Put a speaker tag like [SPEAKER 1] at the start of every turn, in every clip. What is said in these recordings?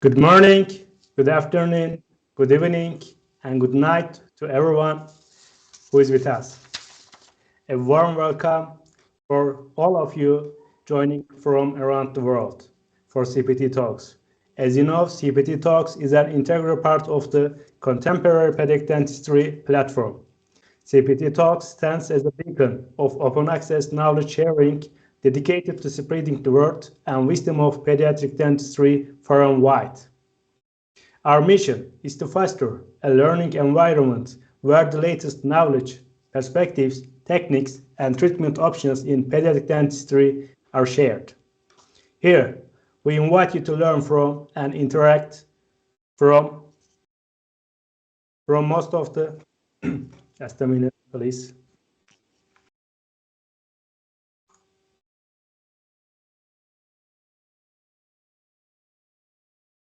[SPEAKER 1] Good morning, good afternoon, good evening, and good night to everyone who is with us. A warm welcome for all of you joining from around the world for CPD Talks. As you know, CPD Talks is an integral part of the Contemporary Pediatric Dentistry platform. CPD Talks stands as a beacon of open access knowledge sharing dedicated to spreading the word and wisdom of pediatric dentistry far and wide. Our mission is to foster a learning environment where the latest knowledge, perspectives, techniques, and treatment options in pediatric dentistry are shared. Here, we invite you to learn from and interact from most of the just a minute, please.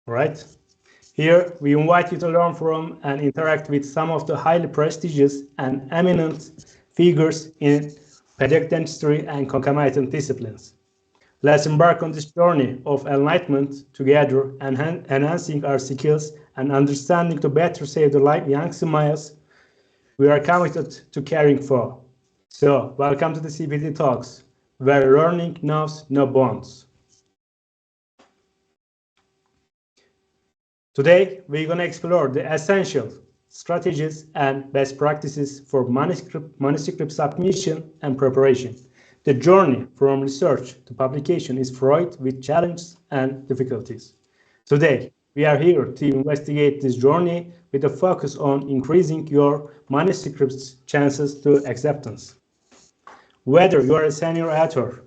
[SPEAKER 1] All right. Here, we invite you to learn from and interact with some of the highly prestigious and eminent figures in pediatric dentistry and concomitant disciplines. Let's embark on this journey of enlightenment together, enhancing our skills and understanding to better save the young smiles we are committed to caring for. So, welcome to the CPD Talks, where learning knows no bounds. Today, we're going to explore the essential strategies and best practices for manuscript submission and preparation. The journey from research to publication is fraught with challenges and difficulties. Today, we are here to investigate this journey with a focus on increasing your manuscript's chances to acceptance. Whether you are a senior author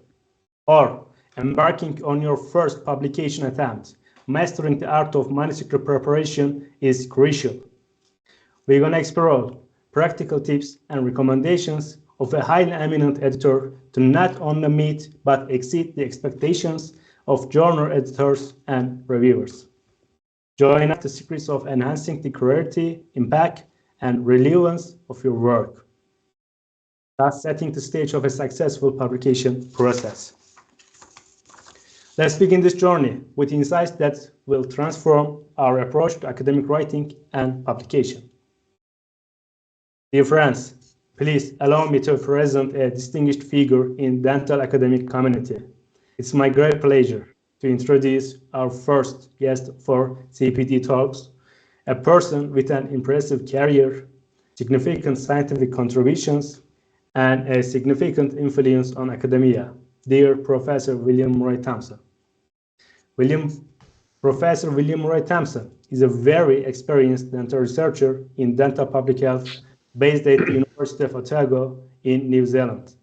[SPEAKER 1] or embarking on your first publication attempt, mastering the art of manuscript preparation is crucial. We're going to explore practical tips and recommendations of a highly eminent editor to not only meet but exceed the expectations of journal editors and reviewers. Join us the secrets of enhancing the clarity, impact, and relevance of your work, thus setting the stage of a successful publication process. Let's begin this journey with insights that will transform our approach to academic writing and publication. Dear friends, please allow me to present a distinguished figure in dental academic community. It's my great pleasure to introduce our first guest for CPD Talks, a person with an impressive career, significant scientific contributions, and a significant influence on academia, dear Professor William Roy Thomson. Professor William Roy Thomson is a very experienced dental researcher in dental public health based at the University of Otago in New Zealand.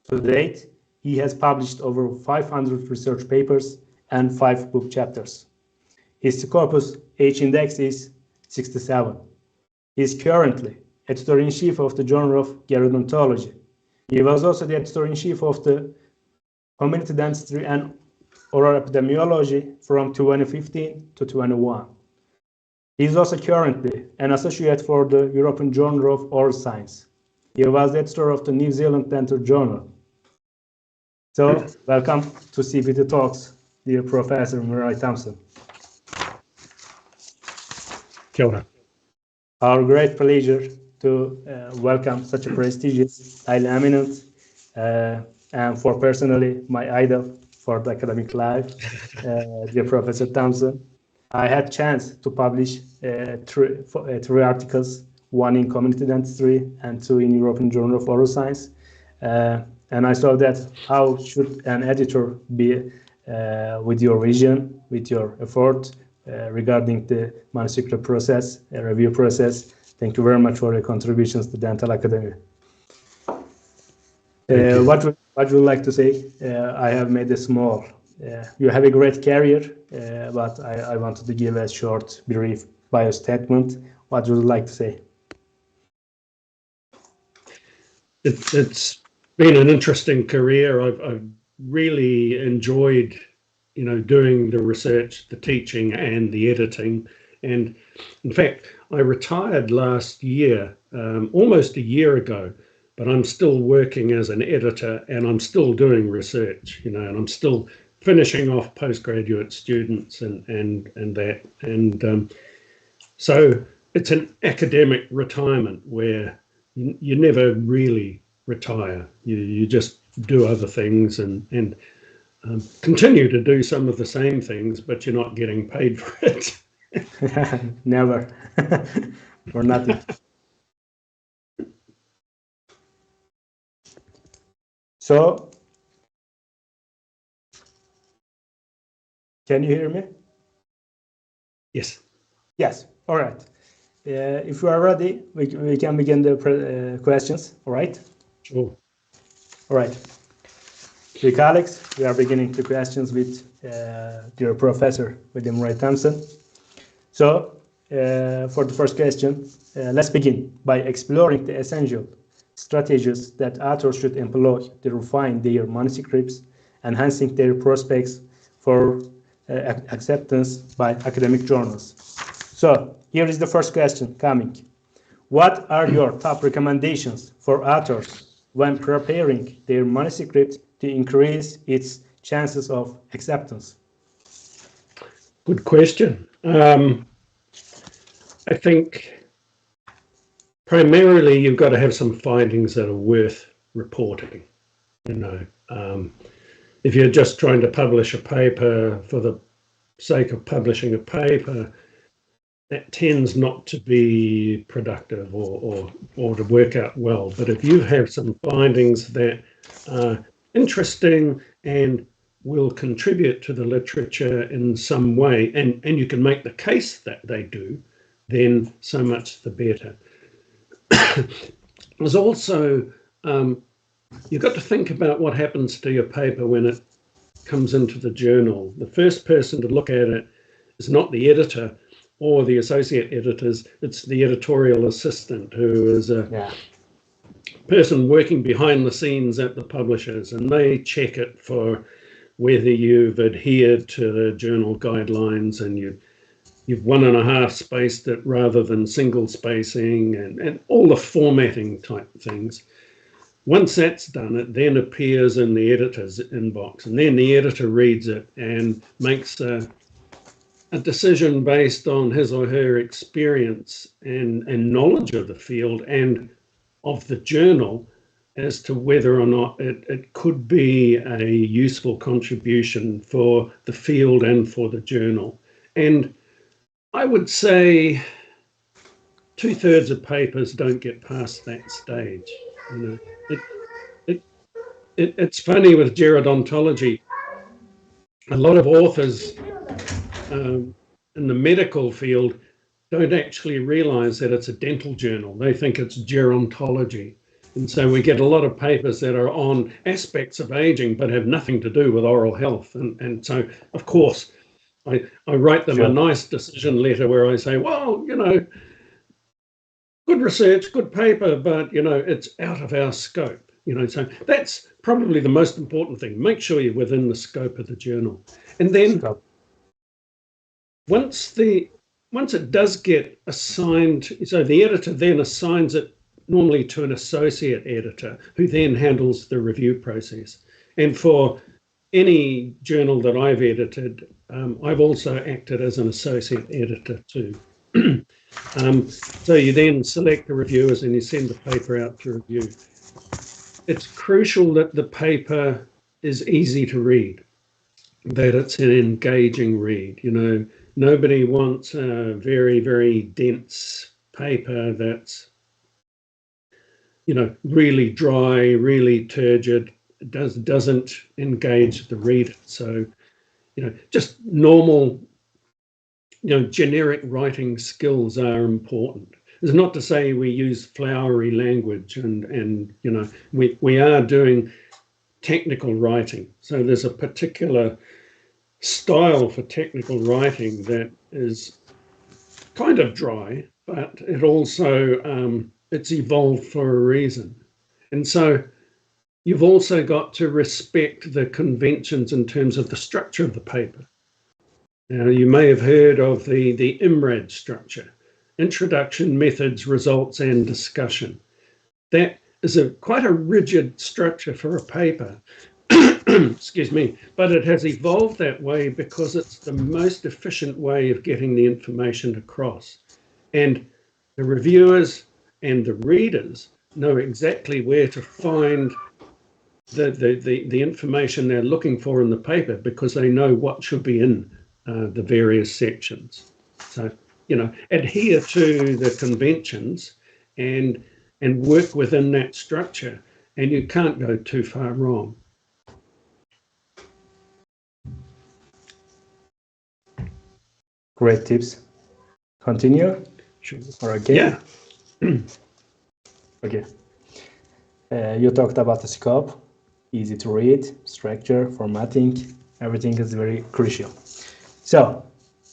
[SPEAKER 1] To date, he has published over 500 research papers and 5 book chapters. His Scopus H index is 67. He is currently editor-in-chief of the Journal of Gerodontology. He was also the editor-in-chief of the Community Dentistry and Oral Epidemiology from 2015 to 2021. He is also currently an associate for the European Journal of Oral Science. He was the editor of the New Zealand Dental Journal. So, welcome to CPD Talks, dear Professor Roy Thomson.
[SPEAKER 2] Kia ora.
[SPEAKER 1] Our great pleasure to welcome such a prestigious, highly eminent, and for personally my idol for the academic life, dear Professor Thomson. I had chance to publish three articles, one in Community Dentistry and 2 in European Journal of Oral Science. And I saw that how should an editor be with your vision, with your effort regarding the manuscript process, review process. Thank you very much for your contributions to Dental Academy. What would you like to say? I have made a small. You have a great career, but I wanted to give a short, brief bio statement. What would you like to say?
[SPEAKER 2] It's been an interesting career. I've really enjoyed, doing the research, the teaching, and the editing. And in fact, I retired last year, almost a year ago. But I'm still working as an editor and I'm still doing research, and I'm still finishing off postgraduate students and that. And so it's an academic retirement where you never really retire. You just do other things and continue to do some of the same things, but you're not getting paid for it.
[SPEAKER 1] Never. For nothing. So, can you hear me?
[SPEAKER 2] Yes.
[SPEAKER 1] Yes. All right. If you are ready, we can begin the questions. All right.
[SPEAKER 2] Sure.
[SPEAKER 1] All right. Dear colleagues, we are beginning the questions with dear Professor William Ray Thomson. So, for the first question, let's begin by exploring the essential strategies that authors should employ to refine their manuscripts, enhancing their prospects for acceptance by academic journals. So, here is the first question coming. What are your top recommendations for authors when preparing their manuscript to increase its chances of acceptance?
[SPEAKER 2] Good question. I think primarily you've got to have some findings that are worth reporting. If you're just trying to publish a paper for the sake of publishing a paper, that tends not to be productive or to work out well. But if you have some findings that are interesting and will contribute to the literature in some way, and you can make the case that they do, then so much the better. There's also, you've got to think about what happens to your paper when it comes into the journal. The first person to look at it is not the editor or the associate editors, it's the editorial assistant, who is a person working behind the scenes at the publishers, and they check it for whether you've adhered to the journal guidelines and you've 1.5 spaced it rather than single spacing and all the formatting type things. Once that's done, it then appears in the editor's inbox, and then the editor reads it and makes a decision based on his or her experience and knowledge of the field and of the journal as to whether or not it could be a useful contribution for the field and for the journal. And I would say 2/3 of papers don't get past that stage. It's funny with gerodontology. A lot of authors in the medical field don't actually realize that it's a dental journal. They think it's gerontology. And so we get a lot of papers that are on aspects of aging but have nothing to do with oral health. And so, of course, I write them a nice decision letter where I say, well, good research, good paper, but, it's out of our scope. So that's probably the most important thing. Make sure you're within the scope of the journal. And then once it does get assigned, so the editor then assigns it normally to an associate editor who then handles the review process. And for any journal that I've edited, I've also acted as an associate editor too. So you then select the reviewers and you send the paper out to review. It's crucial that the paper is easy to read, that it's an engaging read. Nobody wants a very, very dense paper that's, really dry, really turgid, doesn't engage the reader. So, just normal, generic writing skills are important. It's not to say we use flowery language and we are doing technical writing. So there's a particular style for technical writing that is kind of dry, but it also, it's evolved for a reason. And so you've also got to respect the conventions in terms of the structure of the paper. Now, you may have heard of the IMRAD structure, Introduction, Methods, Results, and Discussion. That is quite a rigid structure for a paper, excuse me, but it has evolved that way because it's the most efficient way of getting the information across. And the reviewers and the readers know exactly where to find the information they're looking for in the paper, because they know what should be in the various sections. So, adhere to the conventions and work within that structure, and you can't go too far wrong.
[SPEAKER 1] Great tips. Continue?
[SPEAKER 2] Sure.
[SPEAKER 1] Or okay?
[SPEAKER 2] Yeah.
[SPEAKER 1] Okay. You talked about the scope, easy to read, structure, formatting, everything is very crucial. So,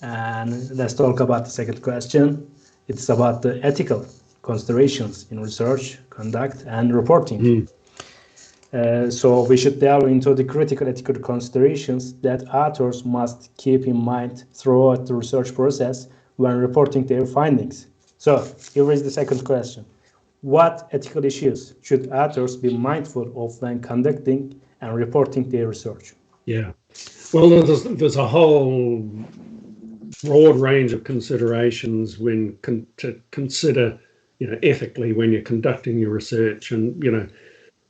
[SPEAKER 1] and let's talk about the second question. It's about the ethical considerations in research, conduct, and reporting. So we should delve into the critical ethical considerations that authors must keep in mind throughout the research process when reporting their findings. So here is the second question. What ethical issues should authors be mindful of when conducting and reporting their research?
[SPEAKER 2] Yeah. Well, there's a whole broad range of considerations when to consider, ethically when you're conducting your research. And,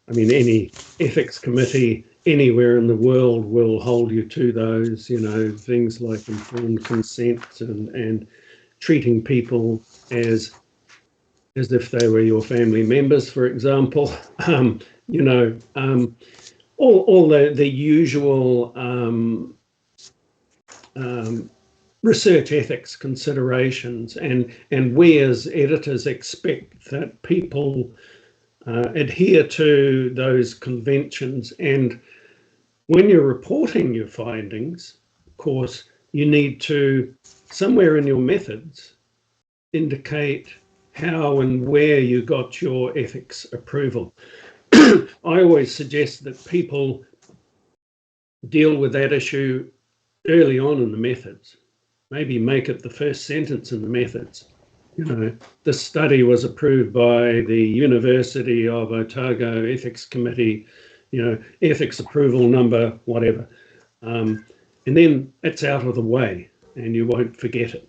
[SPEAKER 2] any ethics committee anywhere in the world will hold you to those, things like informed consent and treating people as if they were your family members, for example. All the usual research ethics considerations, and we as editors expect that people adhere to those conventions. And when you're reporting your findings, of course, you need to, somewhere in your methods, indicate how and where you got your ethics approval. I always suggest that people deal with that issue early on in the methods. Maybe make it the first sentence in the methods. This study was approved by the University of Otago Ethics Committee, ethics approval number, whatever. And then it's out of the way and you won't forget it,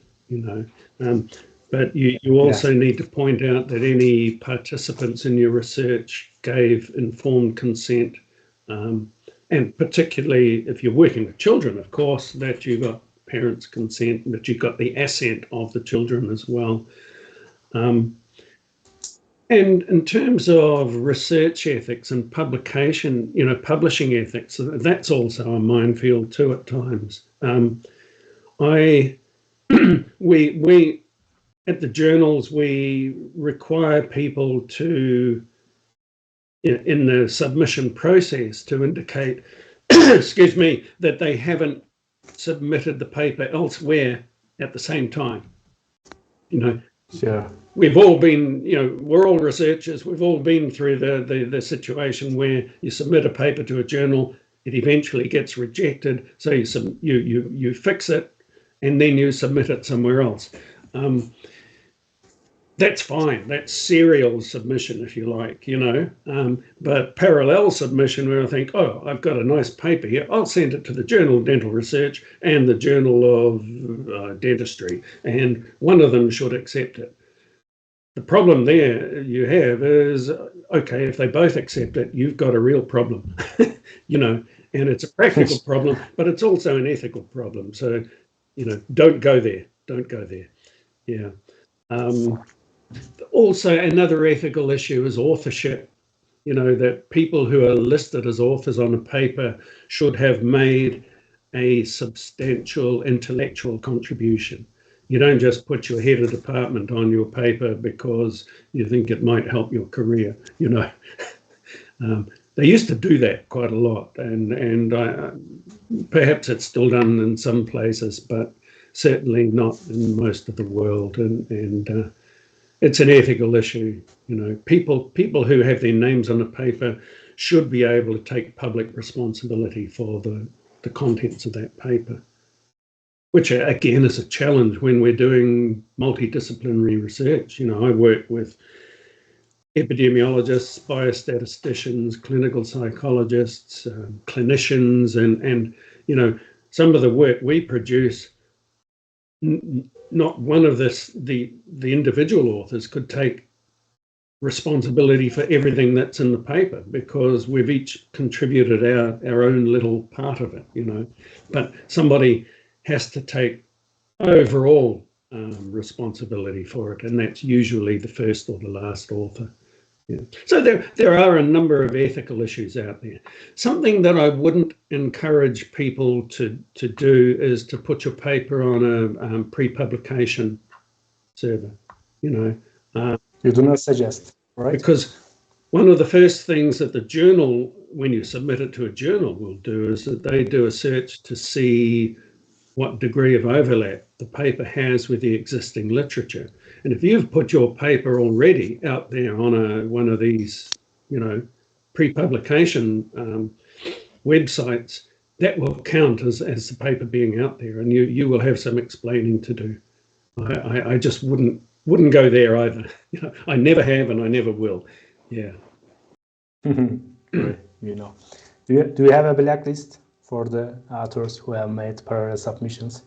[SPEAKER 2] But you also need to point out that any participants in your research gave informed consent, and particularly if you're working with children, of course, that you got parents' consent, that you got the assent of the children as well. And in terms of research ethics and publication, publishing ethics, that's also a minefield too at times. We at the journals, we require people to, in the submission process, to indicate, excuse me, that they haven't submitted the paper elsewhere at the same time.
[SPEAKER 1] Sure.
[SPEAKER 2] We've all been, we're all researchers. We've all been through the situation where you submit a paper to a journal, it eventually gets rejected, so you fix it, and then you submit it somewhere else. That's fine. That's serial submission, if you like, but parallel submission where I think, oh, I've got a nice paper here, I'll send it to the Journal of Dental Research and the Journal of Dentistry, and one of them should accept it. The problem there you have is, okay, if they both accept it, you've got a real problem, and it's a practical problem, but it's also an ethical problem. So, don't go there. Don't go there. Yeah. Also, another ethical issue is authorship. That people who are listed as authors on a paper should have made a substantial intellectual contribution. You don't just put your head of department on your paper because you think it might help your career. They used to do that quite a lot, and perhaps it's still done in some places, but certainly not in most of the world. And it's an ethical issue. People who have their names on a paper should be able to take public responsibility for the contents of that paper, which again is a challenge when we're doing multidisciplinary research. I work with epidemiologists, biostatisticians, clinical psychologists, clinicians, and some of the work we produce, not one of the individual authors could take responsibility for everything that's in the paper, because we've each contributed our own little part of it, but somebody has to take overall responsibility for it, and that's usually the first or the last author. Yeah. So there are a number of ethical issues out there. Something that I wouldn't encourage people to do is to put your paper on a pre-publication server. You
[SPEAKER 1] do not suggest, right?
[SPEAKER 2] Because one of the first things that the journal, when you submit it to a journal, will do is that they do a search to see what degree of overlap the paper has with the existing literature. And if you've put your paper already out there on one of these, pre-publication websites, that will count as the paper being out there, and you will have some explaining to do. I just wouldn't go there either. I never have, and I never will. Yeah.
[SPEAKER 1] Do you have a blacklist for the authors who have made parallel submissions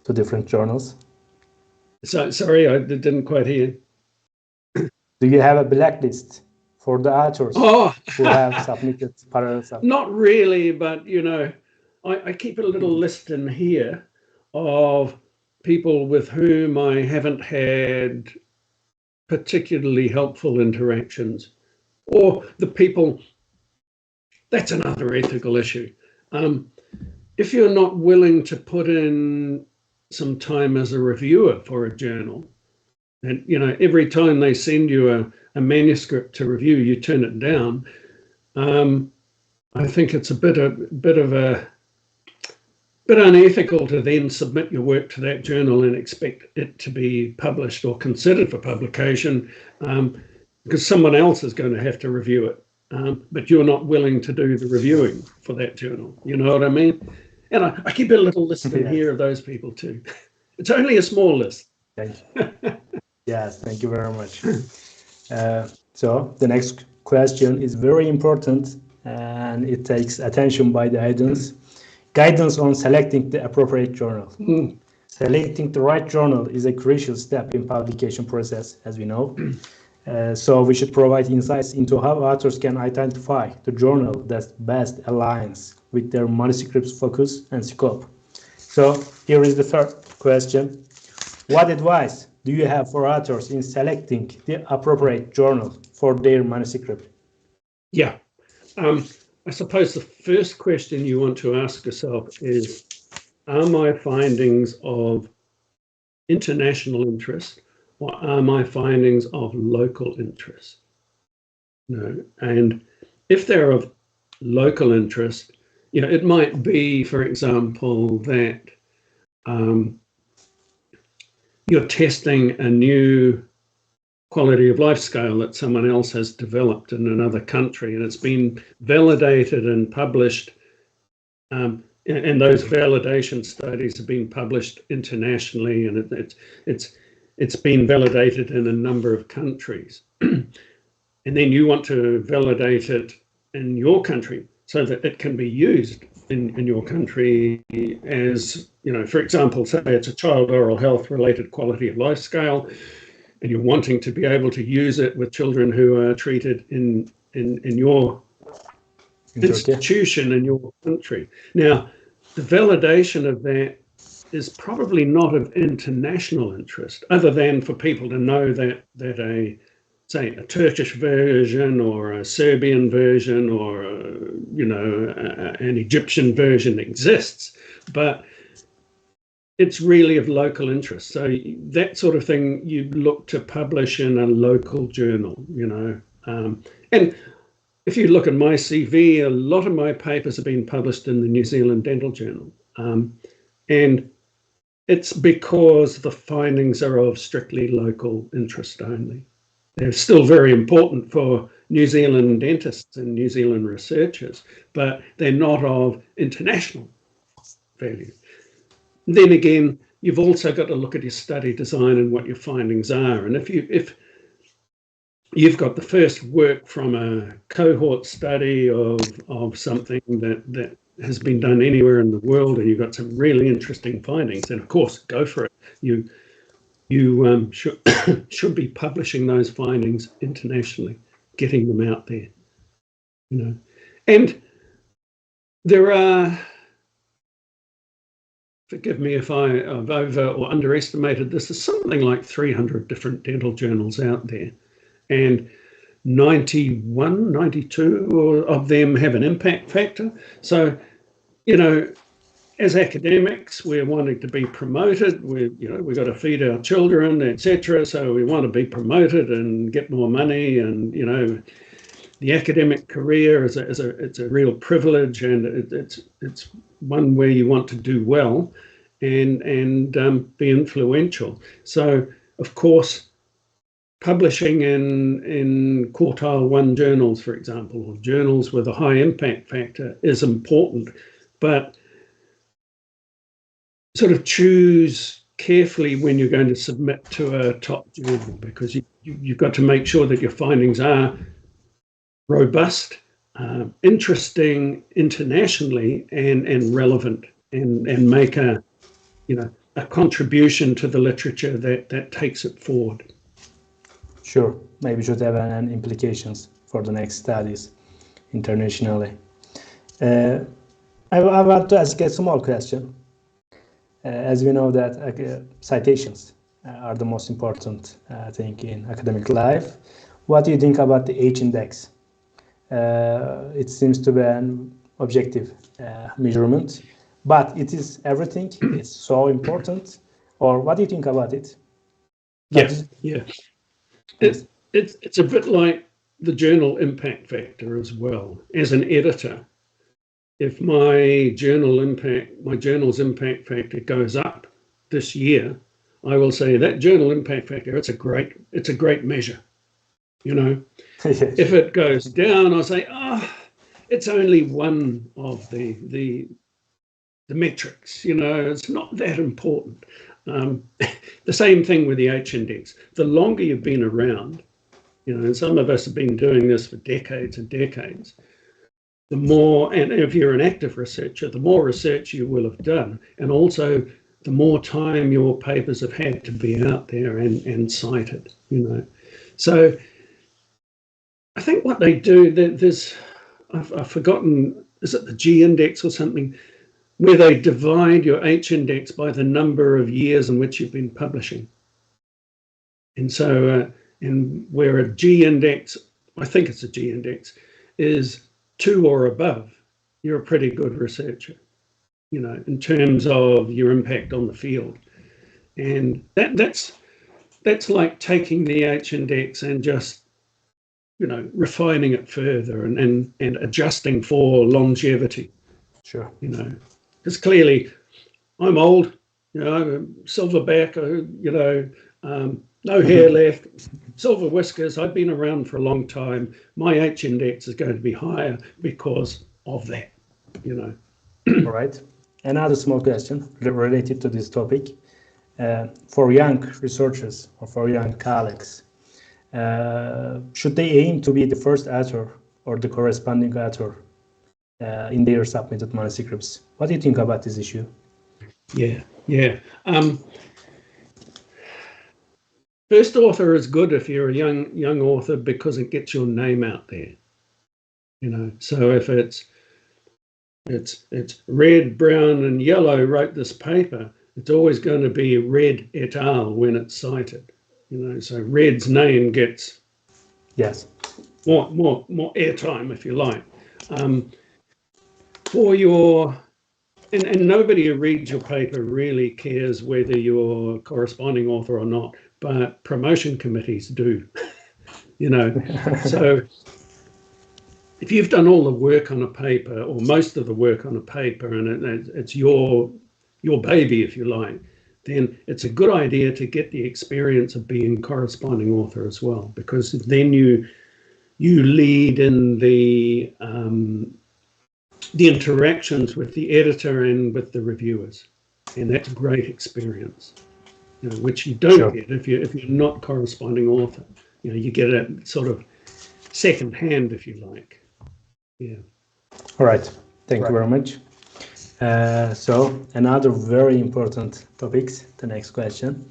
[SPEAKER 1] to different journals?
[SPEAKER 2] So sorry, I didn't quite hear.
[SPEAKER 1] Do you have a blacklist for the authors who have submitted parallel submissions?
[SPEAKER 2] Not really, but I keep a little list in here of people with whom I haven't had particularly helpful interactions, or the people. That's another ethical issue. If you're not willing to put in some time as a reviewer for a journal, and every time they send you a manuscript to review, you turn it down, I think it's a bit unethical to then submit your work to that journal and expect it to be published or considered for publication, because someone else is going to have to review it. But you're not willing to do the reviewing for that journal. You know what I mean? And I keep a little list in here of those people too. It's only a small list.
[SPEAKER 1] Thank you. Yes, thank you very much. So the next question is very important, and it takes attention by the audience. Guidance on selecting the appropriate journal. Selecting the right journal is a crucial step in publication process, as we know. So we should provide insights into how authors can identify the journal that best aligns with their manuscript's focus and scope. So here is the third question. What advice do you have for authors in selecting the appropriate journal for their manuscript?
[SPEAKER 2] Yeah, I suppose the first question you want to ask yourself is, are my findings of international interest, or are my findings of local interest? And if they're of local interest, it might be, for example, that you're testing a new quality of life scale that someone else has developed in another country, and it's been validated and published, and those validation studies have been published internationally, and it's been validated in a number of countries. And then you want to validate it in your country so that it can be used in your country as, for example, say it's a child oral health related quality of life scale, and you're wanting to be able to use it with children who are treated in your institution, in your country. Now, the validation of that is probably not of international interest, other than for people to know that a Turkish version or a Serbian version or an Egyptian version exists, but it's really of local interest. So that sort of thing you look to publish in a local journal, and if you look at my CV, a lot of my papers have been published in the New Zealand Dental Journal, and it's because the findings are of strictly local interest only. They're still very important for New Zealand dentists and New Zealand researchers, but they're not of international value. Then again, you've also got to look at your study design and what your findings are. And if you've got the first work from a cohort study of something that has been done anywhere in the world, and you've got some really interesting findings. And of course, go for it. You should should be publishing those findings internationally, getting them out there. And there are, forgive me if I've over or underestimated this, there's something like 300 different dental journals out there, and 91, 92 of them have an impact factor. So, as academics, we're wanting to be promoted. We've got to feed our children, etc. So we want to be promoted and get more money. And the academic career it's a real privilege, and it's one where you want to do well and be influential. So of course, publishing in quartile 1 journals, for example, or journals with a high impact factor is important, but sort of choose carefully when you're going to submit to a top journal, because you've got to make sure that your findings are robust, interesting internationally, and relevant, and make a contribution to the literature that takes it forward.
[SPEAKER 1] Sure, maybe should have an implications for the next studies internationally. I want to ask a small question. As we know that citations are the most important thing in academic life. What do you think about the H-index? It seems to be an objective measurement, but it is everything. It's so important. Or what do you think about it?
[SPEAKER 2] Yeah. It's a bit like the journal impact factor as well. As an editor, if my journal's impact factor goes up this year, I will say that journal impact factor, it's a great measure. If it goes down, I'll say, it's only one of the metrics, it's not that important. The same thing with the H-index. The longer you've been around, and some of us have been doing this for decades and decades, the more, and if you're an active researcher, the more research you will have done, and also the more time your papers have had to be out there and cited, So I think what they do, I've forgotten, is it the G-index or something, where they divide your H-index by the number of years in which you've been publishing. And so, and where a G-index, I think it's a G-index, is 2 or above, you're a pretty good researcher, in terms of your impact on the field. And that's like taking the H-index and just, refining it further and adjusting for longevity.
[SPEAKER 1] Sure.
[SPEAKER 2] Because clearly I'm old, silverback, no hair left, silver whiskers. I've been around for a long time. My H-index is going to be higher because of that,
[SPEAKER 1] All right. Another small question related to this topic. For young researchers or for young colleagues, should they aim to be the first author or the corresponding author in their submitted manuscripts? What do you think about this issue?
[SPEAKER 2] Yeah. First author is good if you're a young author, because it gets your name out there. So if it's red, brown, and yellow wrote this paper, it's always going to be red et al. When it's cited. So red's name gets more airtime, if you like. For your and nobody who reads your paper really cares whether you're a corresponding author or not, but promotion committees do. So if you've done all the work on a paper, or most of the work on a paper, and it's your baby, if you like, then it's a good idea to get the experience of being corresponding author as well, because then you lead in the interactions with the editor and with the reviewers, and that's a great experience, which you don't get if you're not corresponding author. you get it sort of second hand, if you like. Yeah.
[SPEAKER 1] All right. Thank you very much. So another very important topics, the next question,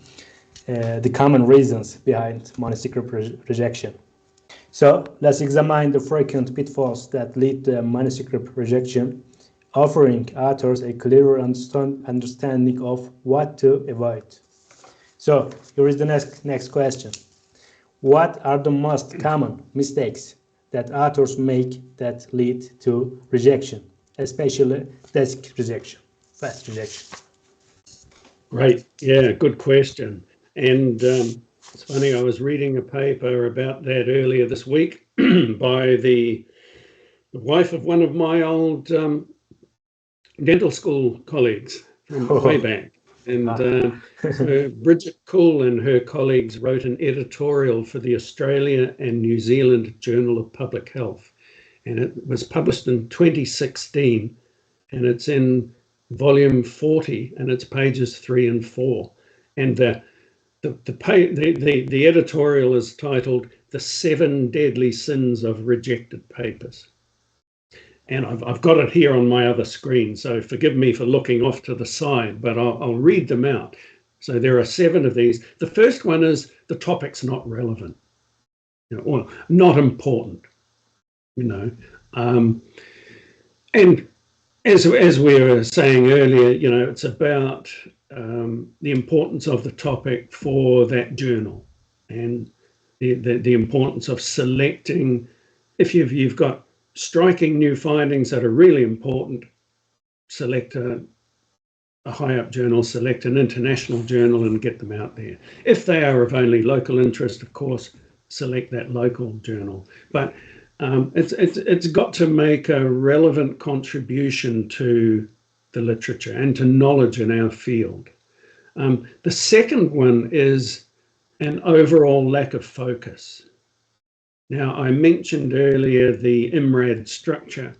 [SPEAKER 1] the common reasons behind manuscript rejection. So let's examine the frequent pitfalls that lead to manuscript rejection, offering authors a clearer understanding of what to avoid. So here is the next question. What are the most common mistakes that authors make that lead to rejection, especially desk rejection, fast rejection?
[SPEAKER 2] Great. Yeah, good question. And it's funny, I was reading a paper about that earlier this week by the wife of one of my old dental school colleagues from way back. And so Bridget Cool and her colleagues wrote an editorial for the Australia and New Zealand Journal of Public Health. And it was published in 2016, and it's in volume 40, and it's pages 3 and 4. And the editorial is titled "The 7 Deadly Sins of Rejected Papers." And I've got it here on my other screen, so forgive me for looking off to the side, but I'll read them out. So there are 7 of these. The first one is the topic's not relevant, or not important, And as we were saying earlier, it's about the importance of the topic for that journal, and the importance of selecting. If you've got striking new findings that are really important, select a high-up journal, select an international journal and get them out there. If they are of only local interest, of course, select that local journal. But it's got to make a relevant contribution to the literature and to knowledge in our field. The second one is an overall lack of focus. Now, I mentioned earlier the IMRAD structure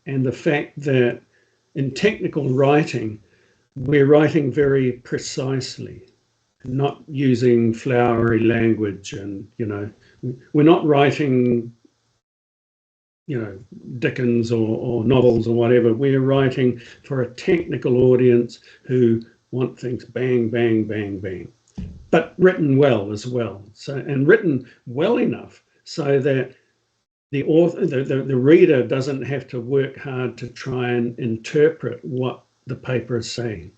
[SPEAKER 2] and the fact that in technical writing, we're writing very precisely, not using flowery language, and, we're not writing, Dickens or novels or whatever. We're writing for a technical audience who want things bang, bang, bang, bang, but written well as well. So, and written well enough so that the author, the reader doesn't have to work hard to try and interpret what the paper is saying.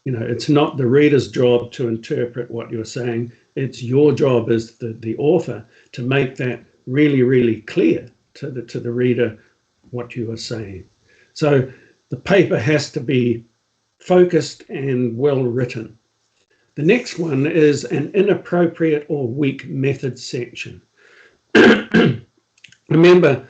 [SPEAKER 2] It's not the reader's job to interpret what you're saying. It's your job as the author to make that really, really clear to the reader what you are saying. So the paper has to be focused and well written. The next one is an inappropriate or weak method section. Remember,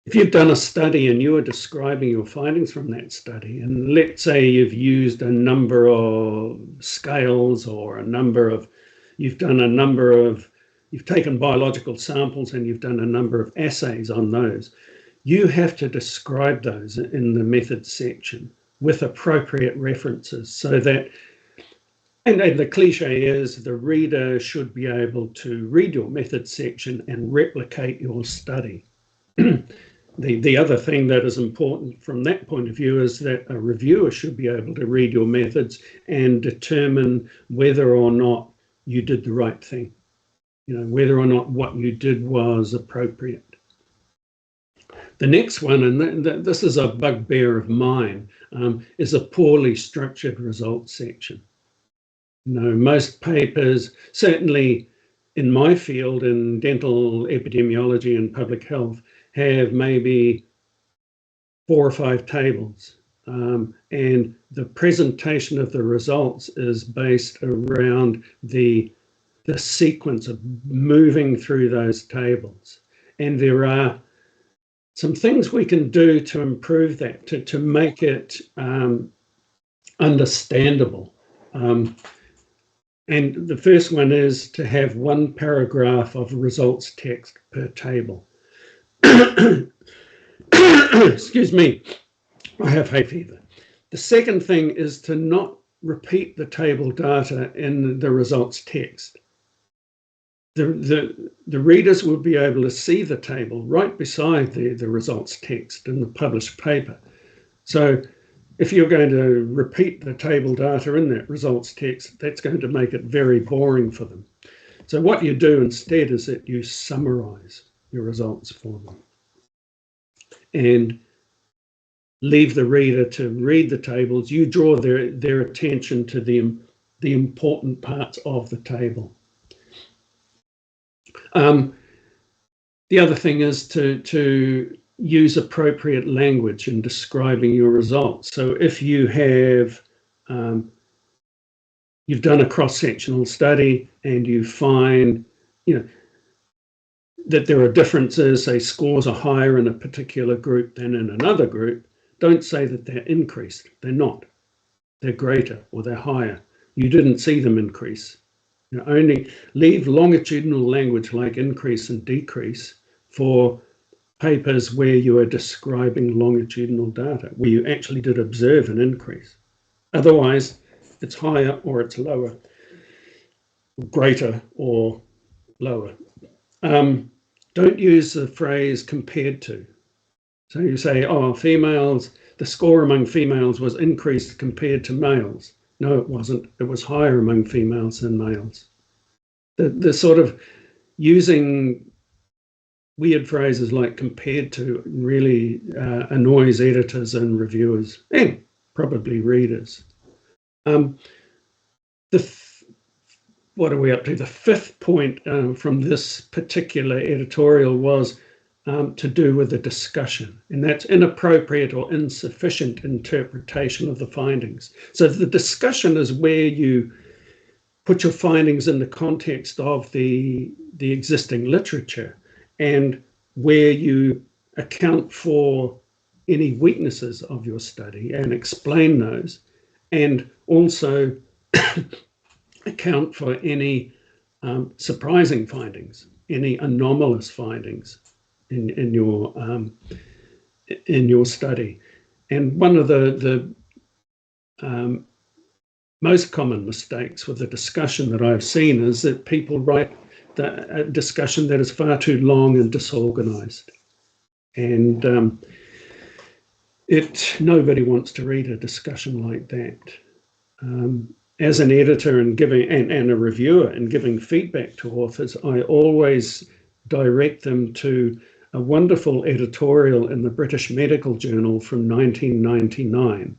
[SPEAKER 2] if you've done a study and you are describing your findings from that study, and let's say you've used a number of scales or you've taken biological samples and you've done a number of assays on those, you have to describe those in the method section with appropriate references so that, and the cliche is the reader should be able to read your method section and replicate your study. The other thing that is important from that point of view is that a reviewer should be able to read your methods and determine whether or not you did the right thing, whether or not what you did was appropriate. The next one, and this is a bugbear of mine, is a poorly structured results section. Most papers, certainly in my field, in dental epidemiology and public health, have maybe 4 or 5 tables. And the presentation of the results is based around the sequence of moving through those tables. And there are some things we can do to improve that, to make it understandable. And the first one is to have 1 paragraph of results text per table. Excuse me, I have hay fever. The second thing is to not repeat the table data in the results text. the readers will be able to see the table right beside the results text in the published paper. So if you're going to repeat the table data in that results text, that's going to make it very boring for them. So what you do instead is that you summarize your results for them and leave the reader to read the tables. You draw their attention to the important parts of the table. The other thing is to use appropriate language in describing your results. So if you have, you've done a cross-sectional study and you find, that there are differences, say scores are higher in a particular group than in another group, don't say that they're increased. They're not. They're greater or they're higher. You didn't see them increase. Only leave longitudinal language like increase and decrease for papers where you are describing longitudinal data, where you actually did observe an increase. Otherwise, it's higher or it's lower, greater or lower. Don't use the phrase compared to. So you say, oh, females, the score among females was increased compared to males. No, it wasn't. It was higher among females than males. The sort of using weird phrases like compared to really annoys editors and reviewers and probably readers. What are we up to? The fifth point from this particular editorial was to do with the discussion, and that's inappropriate or insufficient interpretation of the findings. So the discussion is where you put your findings in the context of the existing literature and where you account for any weaknesses of your study and explain those, and also account for any surprising findings, any anomalous findings in your study. And one of the most common mistakes with the discussion that I've seen is that people write a discussion that is far too long and disorganized. And nobody wants to read a discussion like that. As an editor and a reviewer and giving feedback to authors, I always direct them to a wonderful editorial in the British Medical Journal from 1999.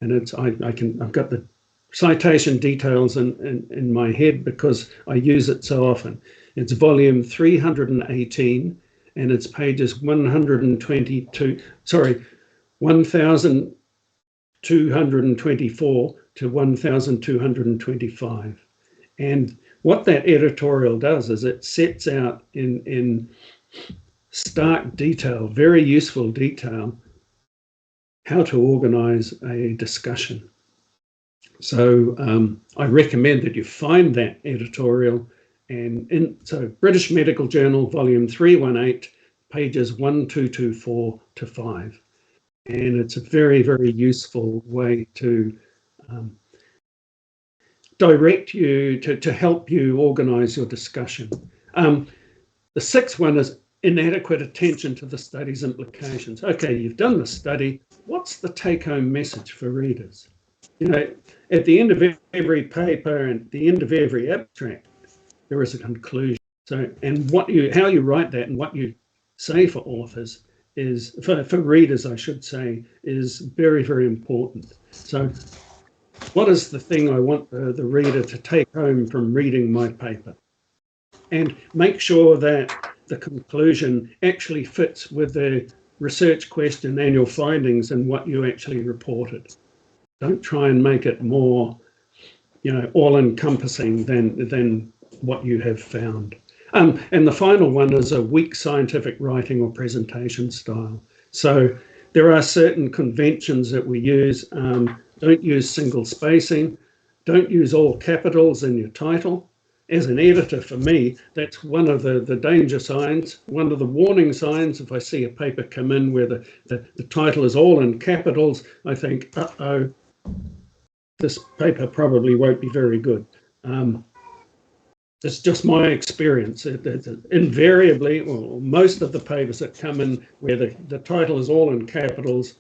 [SPEAKER 2] And I've got the citation details in my head because I use it so often. It's volume 318 and it's pages 1224 to 1225. And what that editorial does is it sets out in stark detail, very useful detail, how to organize a discussion. So I recommend that you find that editorial, so British Medical Journal, volume 318, pages 1224 to 5. And it's a very, very useful way to direct you, to help you organize your discussion. The sixth one is inadequate attention to the study's implications. Okay, you've done the study. What's the take-home message for readers? At the end of every paper and at the end of every abstract, there is a conclusion. So, and how you write that and what you say for authors is, for readers, I should say, is very, very important. So what is the thing I want the reader to take home from reading my paper? And make sure that the conclusion actually fits with the research question and your findings and what you actually reported. Don't try and make it more, all-encompassing than what you have found. And the final one is a weak scientific writing or presentation style. So there are certain conventions that we use. Don't use single spacing. Don't use all capitals in your title. As an editor, for me, that's one of the danger signs, one of the warning signs. If I see a paper come in where the title is all in capitals, I think, uh-oh, this paper probably won't be very good. It's just my experience. Invariably, well, most of the papers that come in where the title is all in capitals,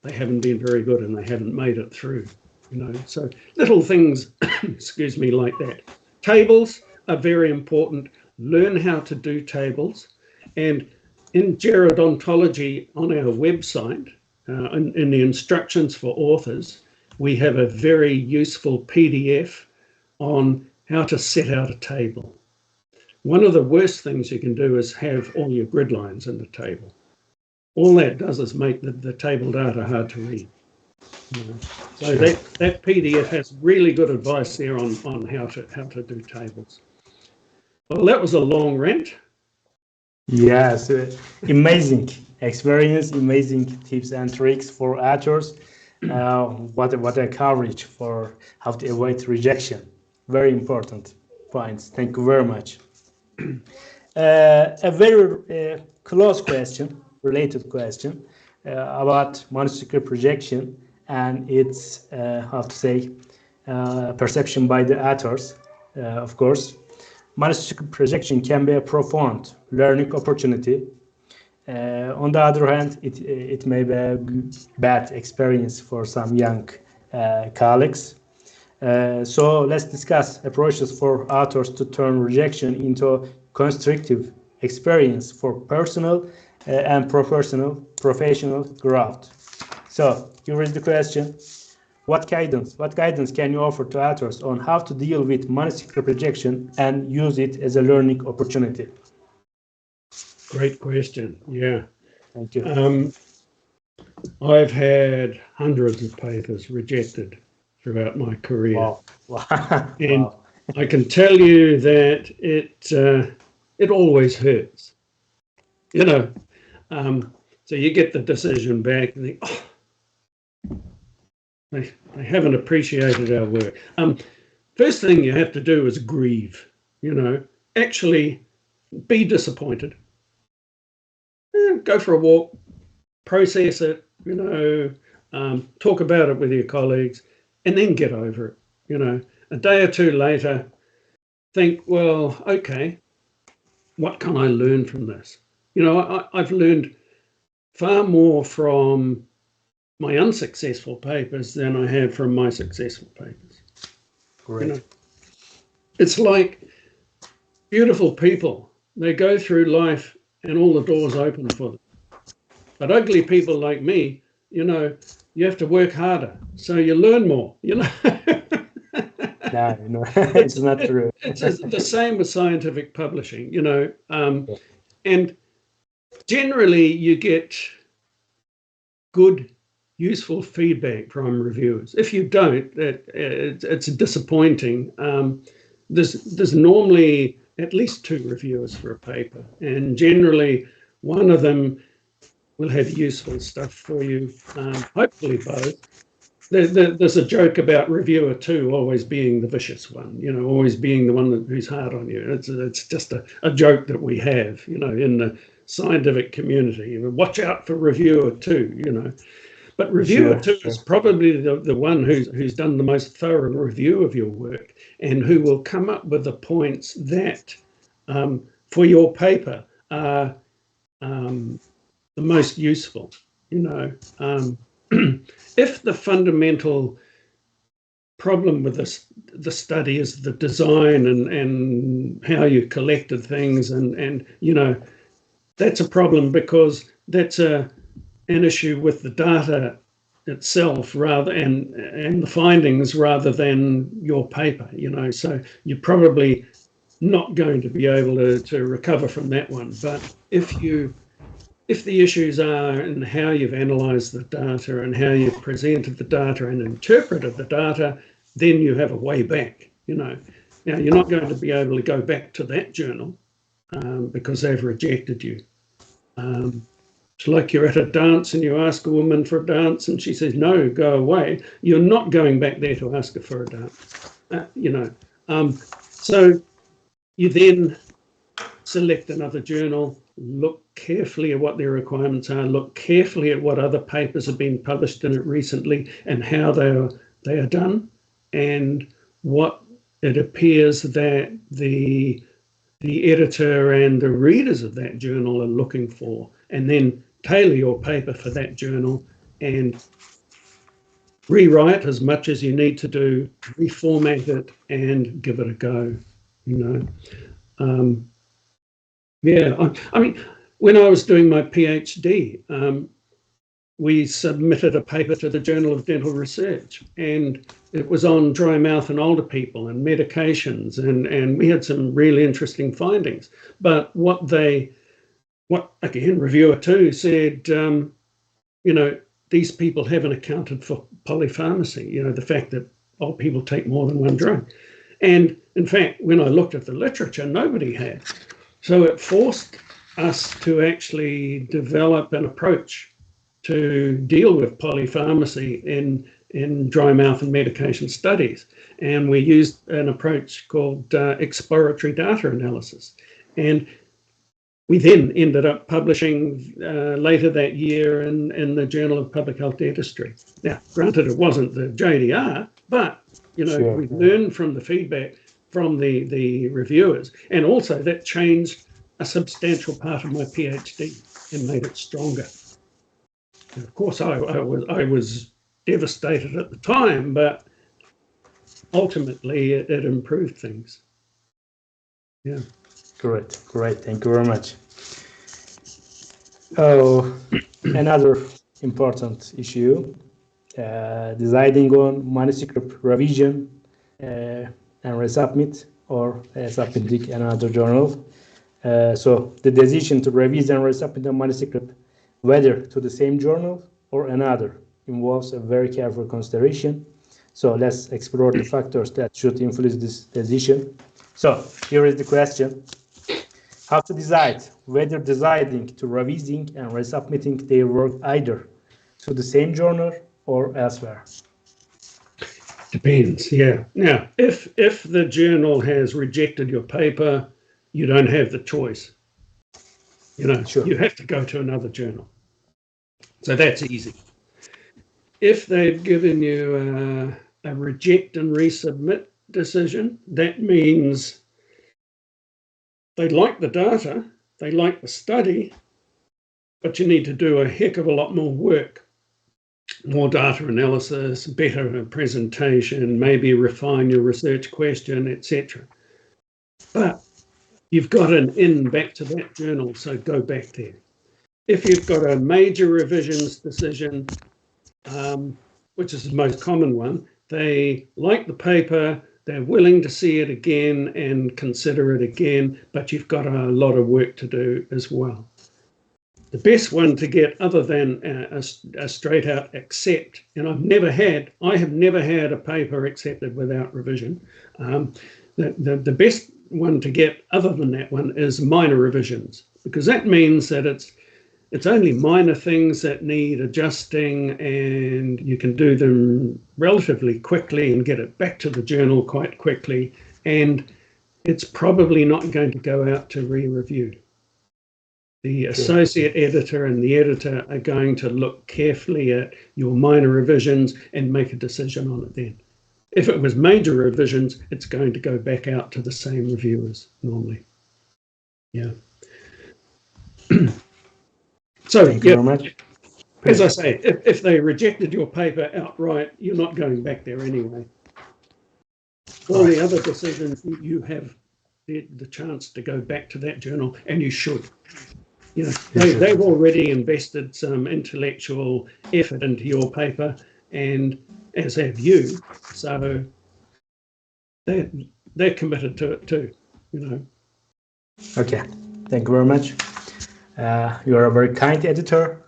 [SPEAKER 2] they haven't been very good and they haven't made it through. So little things, excuse me, like that. Tables are very important. Learn how to do tables. And in gerodontology on our website, in the instructions for authors, we have a very useful PDF on how to set out a table. One of the worst things you can do is have all your grid lines in the table. All that does is make the table data hard to read. So that PDF has really good advice there on how to do tables. Well, that was a long rant.
[SPEAKER 1] Yes, amazing experience, amazing tips and tricks for authors. What a coverage for how to avoid rejection. Very important points. Thank you very much. A very close question, related question about manuscript rejection and its perception by the authors. Of course, manuscript rejection can be a profound learning opportunity. On the other hand, it may be a bad experience for some young colleagues. So let's discuss approaches for authors to turn rejection into constructive experience for personal and professional growth. So here is the question: What guidance can you offer to authors on how to deal with manuscript rejection and use it as a learning opportunity?
[SPEAKER 2] Great question. Yeah.
[SPEAKER 1] Thank you.
[SPEAKER 2] I've had hundreds of papers rejected throughout my career.
[SPEAKER 1] Wow.
[SPEAKER 2] And
[SPEAKER 1] Wow.
[SPEAKER 2] I can tell you that it always hurts. So you get the decision back and think, they haven't appreciated our work. First thing you have to do is grieve, actually be disappointed. Go for a walk, process it, talk about it with your colleagues, and then get over it. A day or two later, think, well, okay, what can I learn from this? I've learned far more from my unsuccessful papers than I have from my successful papers.
[SPEAKER 1] Great.
[SPEAKER 2] It's like beautiful people. They go through life and all the doors open for them. But ugly people like me, you have to work harder. So you learn more,
[SPEAKER 1] No, it's not true.
[SPEAKER 2] It's the same with scientific publishing, and generally you get good, useful feedback from reviewers. If you don't, it's disappointing. There's normally at least 2 reviewers for a paper, and generally one of them will have useful stuff for you, hopefully both. There's a joke about reviewer 2 always being the vicious one, always being the one who's hard on you. It's just a joke that we have, in the scientific community. Watch out for reviewer 2, But reviewer 2 is probably the one who's done the most thorough review of your work and who will come up with the points that, for your paper, are the most useful. If the fundamental problem with the study is the design and how you collected things, and that's a problem because that's an issue with the data itself and the findings rather than your paper, so you're probably not going to be able to recover from that one. But if the issues are in how you've analysed the data and how you've presented the data and interpreted the data, then you have a way back, Now, you're not going to be able to go back to that journal because they've rejected you. It's like you're at a dance and you ask a woman for a dance and she says, no, go away. You're not going back there to ask her for a dance, So you then select another journal, look carefully at what their requirements are, look carefully at what other papers have been published in it recently and how they are done, and what it appears that the editor and the readers of that journal are looking for, and then tailor your paper for that journal and rewrite as much as you need to do, reformat it, and give it a go. Yeah, I mean, when I was doing my PhD, we submitted a paper to the Journal of Dental Research, and it was on dry mouth in older people and medications, and we had some really interesting findings. But what again, reviewer 2 said, these people haven't accounted for polypharmacy, the fact that old people take more than one drug. And in fact, when I looked at the literature, nobody had. So it forced us to actually develop an approach to deal with polypharmacy in dry mouth and medication studies. And we used an approach called exploratory data analysis. And we then ended up publishing later that year in the Journal of Public Health Dentistry. Now, granted, it wasn't the JDR, but sure, we learned from the feedback from the reviewers, and also that changed a substantial part of my PhD and made it stronger. And of course, I was devastated at the time, but ultimately it improved things. Yeah.
[SPEAKER 1] Great. Thank you very much. Oh, another important issue, deciding on manuscript revision and resubmit or submitting another journal. So the decision to revise and resubmit a manuscript, whether to the same journal or another, involves a very careful consideration. So let's explore the factors that should influence this decision. So here is the question. How to decide whether deciding to revising and resubmitting their work either to the same journal or elsewhere?
[SPEAKER 2] Depends, yeah. Now, if the journal has rejected your paper, you don't have the choice. Sure. You have to go to another journal. So that's easy. If they've given you a reject and resubmit decision, that means they like the data, they like the study, but you need to do a heck of a lot more work, more data analysis, better presentation, maybe refine your research question, etc. But you've got an in back to that journal, so go back there. If you've got a major revisions decision, which is the most common one, they like the paper, they're willing to see it again and consider it again, but you've got a lot of work to do as well. The best one to get, other than a straight out accept, and I have never had a paper accepted without revision. The best one to get, other than that one, is minor revisions, because that means that it's only minor things that need adjusting, and you can do them relatively quickly and get it back to the journal quite quickly, and it's probably not going to go out to re-review. The associate editor and the editor are going to look carefully at your minor revisions and make a decision on it then. If it was major revisions, it's going to go back out to the same reviewers normally. Yeah. So,
[SPEAKER 1] thank you very much.
[SPEAKER 2] As I say, if they rejected your paper outright, you're not going back there anyway. All the other decisions, you have the chance to go back to that journal, and you should. They've already invested some intellectual effort into your paper, and as have you. So they're committed to it too.
[SPEAKER 1] Okay, thank you very much. You are a very kind editor,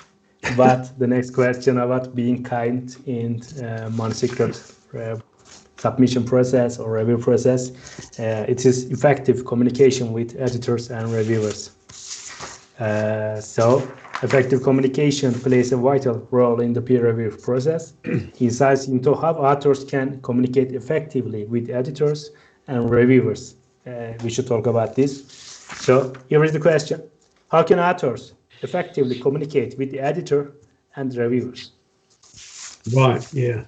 [SPEAKER 1] but the next question about being kind in manuscript submission process or review process, it is effective communication with editors and reviewers. So effective communication plays a vital role in the peer review process. Insights into how authors can communicate effectively with editors and reviewers. We should talk about this. So here is the question. How can authors effectively communicate with the editor and reviewers?
[SPEAKER 2] Right, yeah.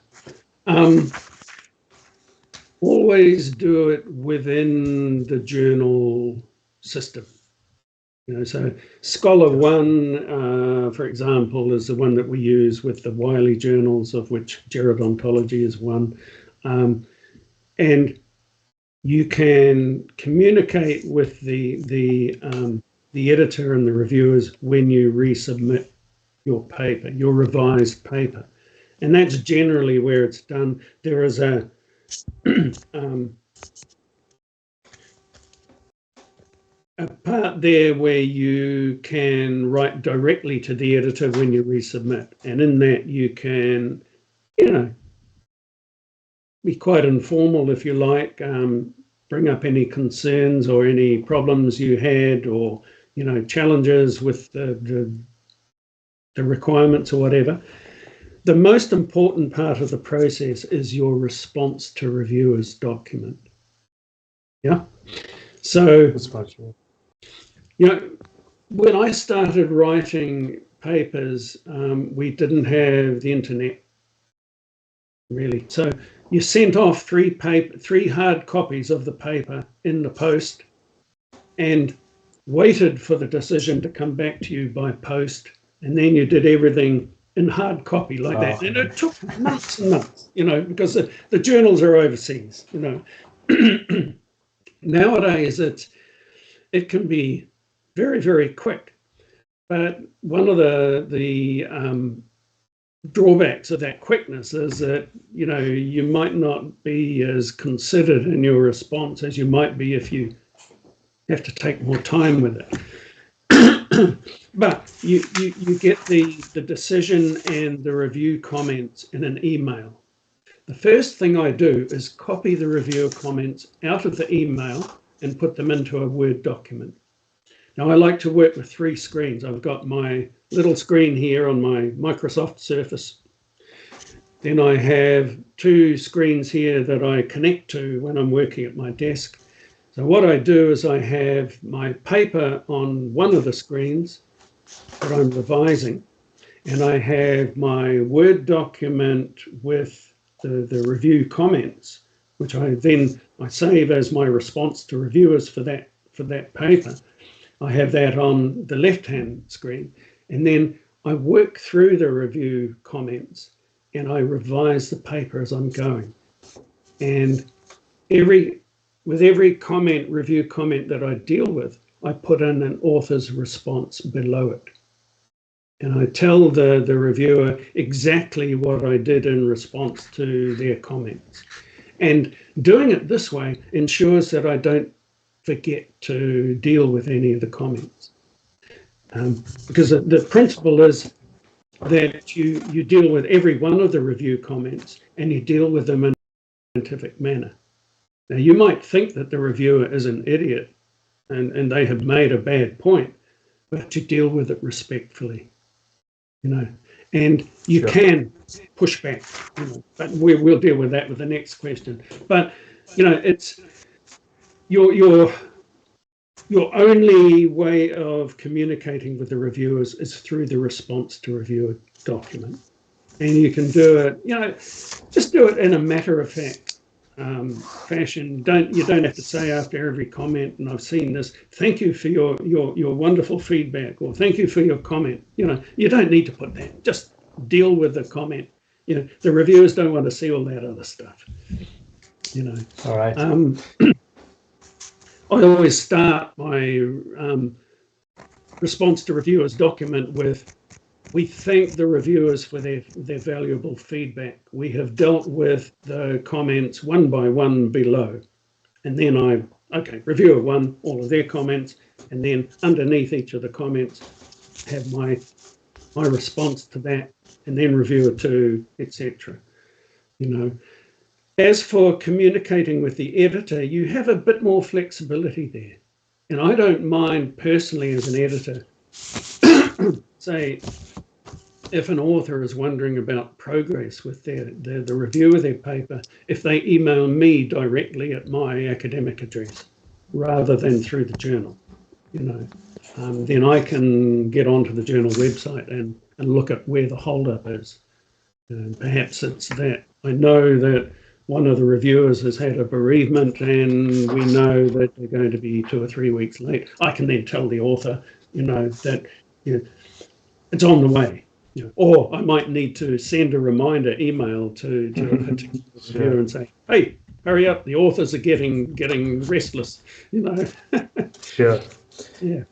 [SPEAKER 2] always do it within the journal system. So Scholar One, for example, is the one that we use with the Wiley journals, of which Gerodontology is one. And you can communicate with the editor and the reviewers when you resubmit your paper, your revised paper. And that's generally where it's done. There is a part there where you can write directly to the editor when you resubmit. And in that you can, be quite informal if you like, bring up any concerns or any problems you had, or, challenges with the requirements or whatever. The most important part of the process is your response to reviewers document. Yeah. So, when I started writing papers, we didn't have the internet, really. So you sent off three hard copies of the paper in the post and waited for the decision to come back to you by post, and then you did everything in hard copy like that. And it took months and months, because the journals are overseas, Nowadays, it can be very, very quick. But one of the drawbacks of that quickness is that, you might not be as considered in your response as you might be if you have to take more time with it. But you get the decision and the review comments in an email. The first thing I do is copy the reviewer comments out of the email and put them into a Word document. Now, I like to work with 3 screens. I've got my little screen here on my Microsoft Surface. Then I have 2 screens here that I connect to when I'm working at my desk. So what I do is I have my paper on one of the screens that I'm revising, and I have my Word document with the review comments, which I save as my response to reviewers for that paper. I have that on the left-hand screen, and then I work through the review comments and I revise the paper as I'm going. And with every review comment that I deal with, I put in an author's response below it. And I tell the reviewer exactly what I did in response to their comments. And doing it this way ensures that I don't forget to deal with any of the comments. Because the principle is that you deal with every one of the review comments and you deal with them in a scientific manner. Now, you might think that the reviewer is an idiot and they have made a bad point, but you deal with it respectfully. And you can push back, but we'll deal with that with the next question. But, it's your only way of communicating with the reviewers is through the response to reviewer document. And you can do it, just do it in a matter-of-fact fashion. You don't have to say after every comment, and I've seen this, thank you for your wonderful feedback, or thank you for your comment. You don't need to put that. Just deal with the comment. The reviewers don't want to see all that other stuff.
[SPEAKER 1] All right.
[SPEAKER 2] I always start my response to reviewers document with, we thank the reviewers for their valuable feedback. We have dealt with the comments one by one below. And then reviewer 1, all of their comments, and then underneath each of the comments have my response to that, and then reviewer 2, etc. As for communicating with the editor, you have a bit more flexibility there. And I don't mind personally as an editor, say, if an author is wondering about progress with the review of their paper, if they email me directly at my academic address rather than through the journal, then I can get onto the journal website and look at where the holdup is. And perhaps it's that I know that one of the reviewers has had a bereavement and we know that they're going to be 2 or 3 weeks late, I can then tell the author, that it's on the way. Or I might need to send a reminder email to a particular reviewer and say, hey, hurry up, the authors are getting restless.
[SPEAKER 1] Sure.
[SPEAKER 2] Yeah.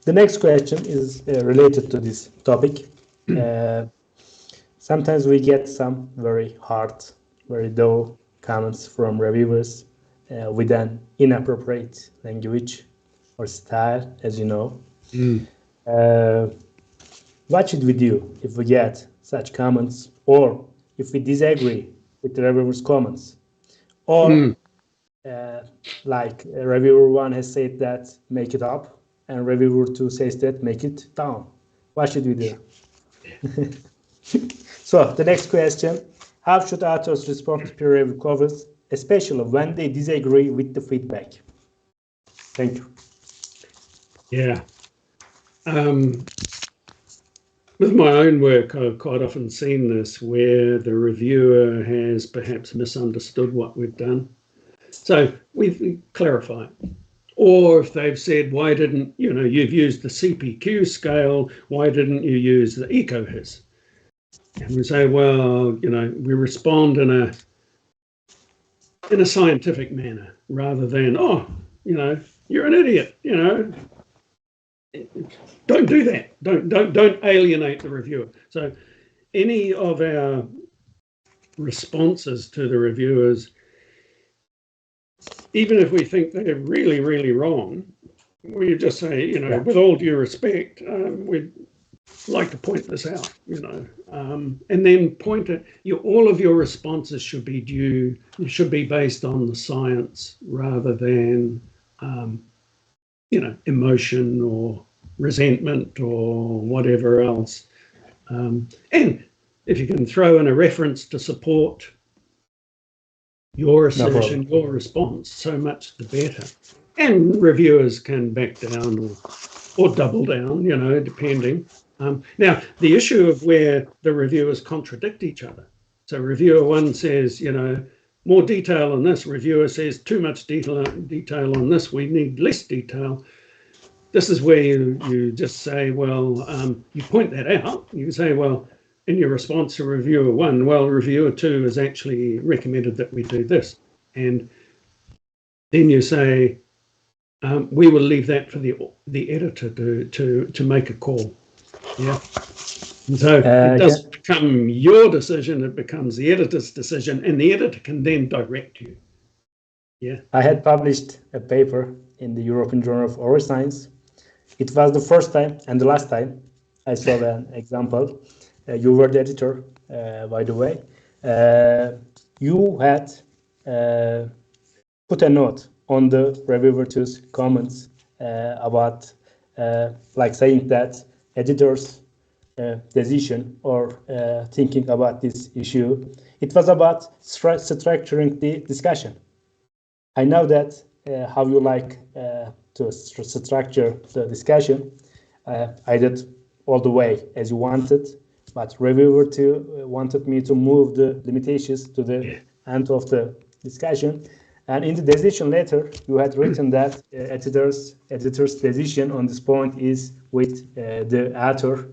[SPEAKER 1] The next question is related to this topic. Sometimes we get some very hard, very dull comments from reviewers with an inappropriate language or style, as you know. What should we do if we get such comments, or if we disagree with the reviewer's comments? Or, like reviewer 1 has said that make it up, and reviewer 2 says that make it down. What should we do? So, the next question, how should authors respond to peer review covers, especially when they disagree with the feedback? Thank you.
[SPEAKER 2] Yeah. With my own work, I've quite often seen this where the reviewer has perhaps misunderstood what we've done. So we clarify. Or if they've said, why didn't, you've used the CPQ scale, why didn't you use the EcoHIS? And we say, well, we respond in a scientific manner rather than, you're an idiot, Don't do that. Don't alienate the reviewer. So any of our responses to the reviewers, even if we think they're really, really wrong, we just say, with all due respect, we'd like to point this out, and then point it. All of your responses should be based on the science rather than, emotion or resentment or whatever else. And if you can throw in a reference to support your assertion, your response, so much the better. And reviewers can back down or double down, depending. Now, the issue of where the reviewers contradict each other. So reviewer 1 says, more detail on this. Reviewer says too much detail on this. We need less detail. This is where you just say, well, you point that out. You say, well, in your response to reviewer 1, well, reviewer 2 has actually recommended that we do this. And then you say, we will leave that for the editor to make a call. Yeah. And so it doesn't become your decision, it becomes the editor's decision, and the editor can then direct you. Yeah.
[SPEAKER 1] I had published a paper in the European Journal of Oral Science. It was the first time and the last time I saw an example. You were the editor, by the way. You had put a note on the reviewer 2's comments about like saying that editors' decision or thinking about this issue. It was about structuring the discussion. I know that how you like to structure the discussion. I did all the way as you wanted, but reviewer 2 wanted me to move the limitations to the end of the discussion. And in the decision letter, you had written that editor's decision on this point is with the author.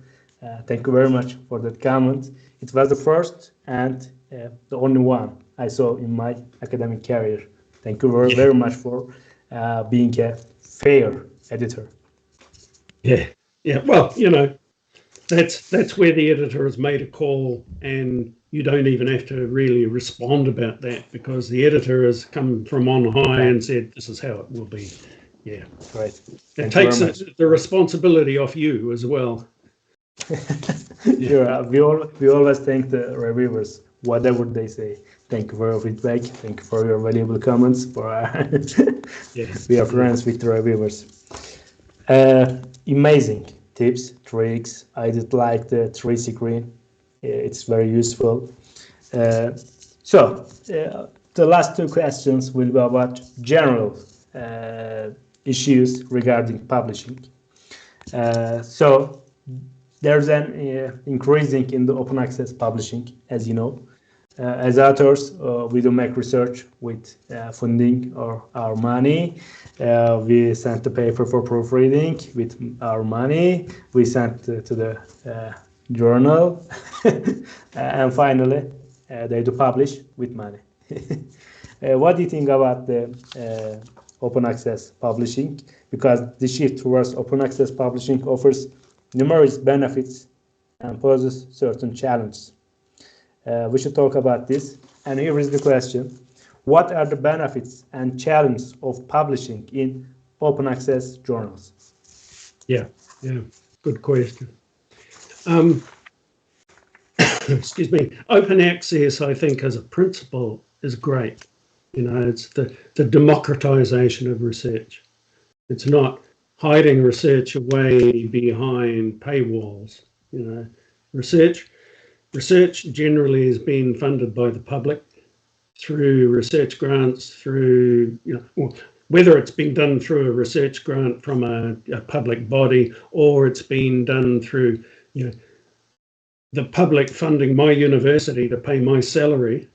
[SPEAKER 1] Thank you very much for that comment. It was the first and the only one I saw in my academic career. Thank you very much for being a fair editor.
[SPEAKER 2] Yeah. Well, that's where the editor has made a call, and you don't even have to really respond about that because the editor has come from on high and said, this is how it will be. Yeah.
[SPEAKER 1] Right.
[SPEAKER 2] It takes the responsibility off you as well.
[SPEAKER 1] Sure. We always thank the reviewers, whatever they say. Thank you for your feedback. Thank you for your valuable comments. We are friends with the reviewers. Amazing tips, tricks. I did like the 3 screen. It's very useful. So the last 2 questions will be about general issues regarding publishing. So there's an increasing in the open access publishing, as you know. as authors, we do make research with funding or our money. We sent the paper for proofreading with our money. We sent to the journal, and finally, they do publish with money. What do you think about the open access publishing? Because the shift towards open access publishing offers numerous benefits and poses certain challenges. We should talk about this. And here is the question. What are the benefits and challenges of publishing in open access journals?
[SPEAKER 2] Yeah, good question. Excuse me. Open access, I think, as a principle is great. You know, it's the democratization of research. It's not hiding research away behind paywalls. You know, research generally is being funded by the public through research grants, through, you know, whether it's been done through a research grant from a public body, or it's been done through, you know, the public funding my university to pay my salary.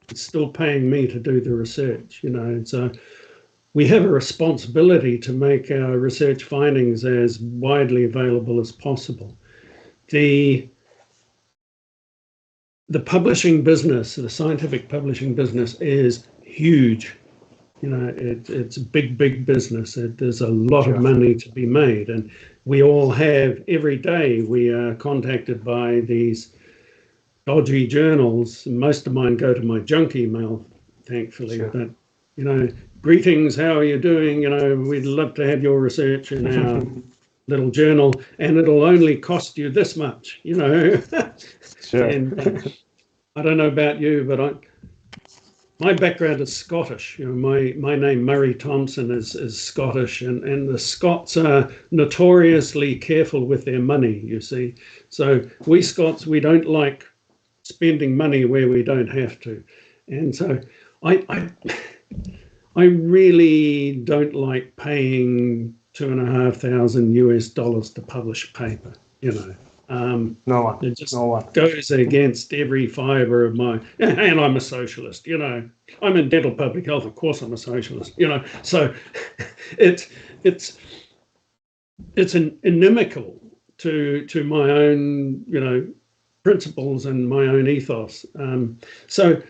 [SPEAKER 2] It's still paying me to do the research, you know. So we have a responsibility to make our research findings as widely available as possible. The publishing business, the scientific publishing business, is huge. You know, it's a big business. There's a lot of money to be made, and we all have, every day we are contacted by these dodgy journals. Most of mine go to my junk email, thankfully. But, you know, greetings, how are you doing? You know, we'd love to have your research in our little journal, and it'll only cost you this much, you know. And I don't know about you, but my background is Scottish. You know, my name, Murray Thomson, is Scottish, and the Scots are notoriously careful with their money, you see. So we Scots, we don't like spending money where we don't have to. And so I really don't like paying $2,500 to publish a paper, you know.
[SPEAKER 1] It just
[SPEAKER 2] goes against every fiber of my, and I'm a socialist, you know. I'm in dental public health, of course I'm a socialist, you know. So it's inimical to my own, you know, principles and my own ethos. So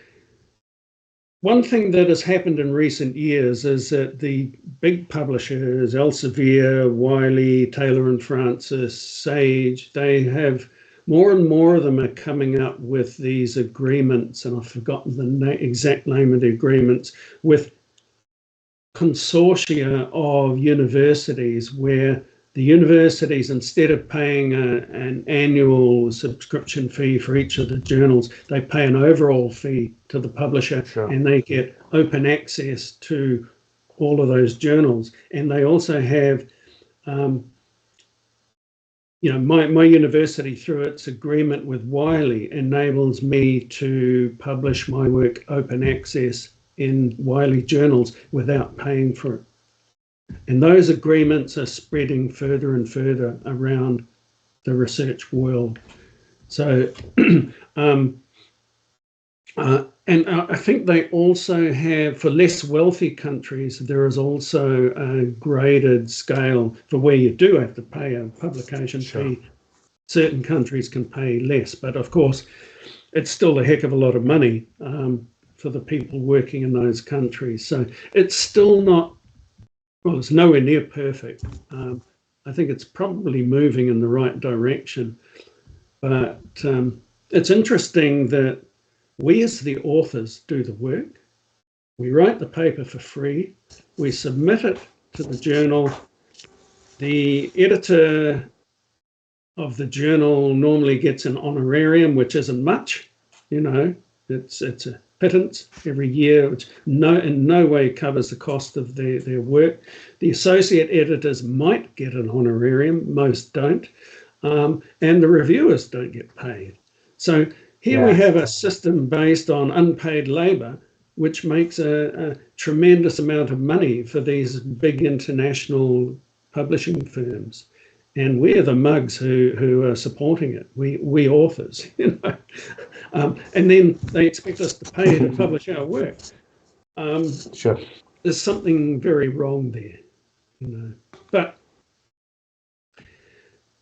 [SPEAKER 2] one thing that has happened in recent years is that the big publishers, Elsevier, Wiley, Taylor and Francis, Sage, they have, more and more of them are coming up with these agreements, and I've forgotten the exact name of the agreements, with consortia of universities, where the universities, instead of paying an annual subscription fee for each of the journals, they pay an overall fee to the publisher, and they get open access to all of those journals. And they also have, you know, my university, through its agreement with Wiley, enables me to publish my work open access in Wiley journals without paying for it. And those agreements are spreading further and further around the research world. So, and I think they also have, for less wealthy countries, there is also a graded scale for where you do have to pay a publication fee. Certain countries can pay less, but of course, it's still a heck of a lot of money for the people working in those countries. So it's still not, well, it's nowhere near perfect. I think it's probably moving in the right direction. But it's interesting that we as the authors do the work. We write the paper for free. We submit it to the journal. The editor of the journal normally gets an honorarium, which isn't much. You know, it's a pittance every year, which in no way covers the cost of their work. The associate editors might get an honorarium, most don't, and the reviewers don't get paid. So here we have a system based on unpaid labour, which makes a tremendous amount of money for these big international publishing firms. and we're the mugs who are supporting it. We authors, you know, and then they expect us to pay to publish our work.
[SPEAKER 1] Sure.
[SPEAKER 2] There's something very wrong there, you know. But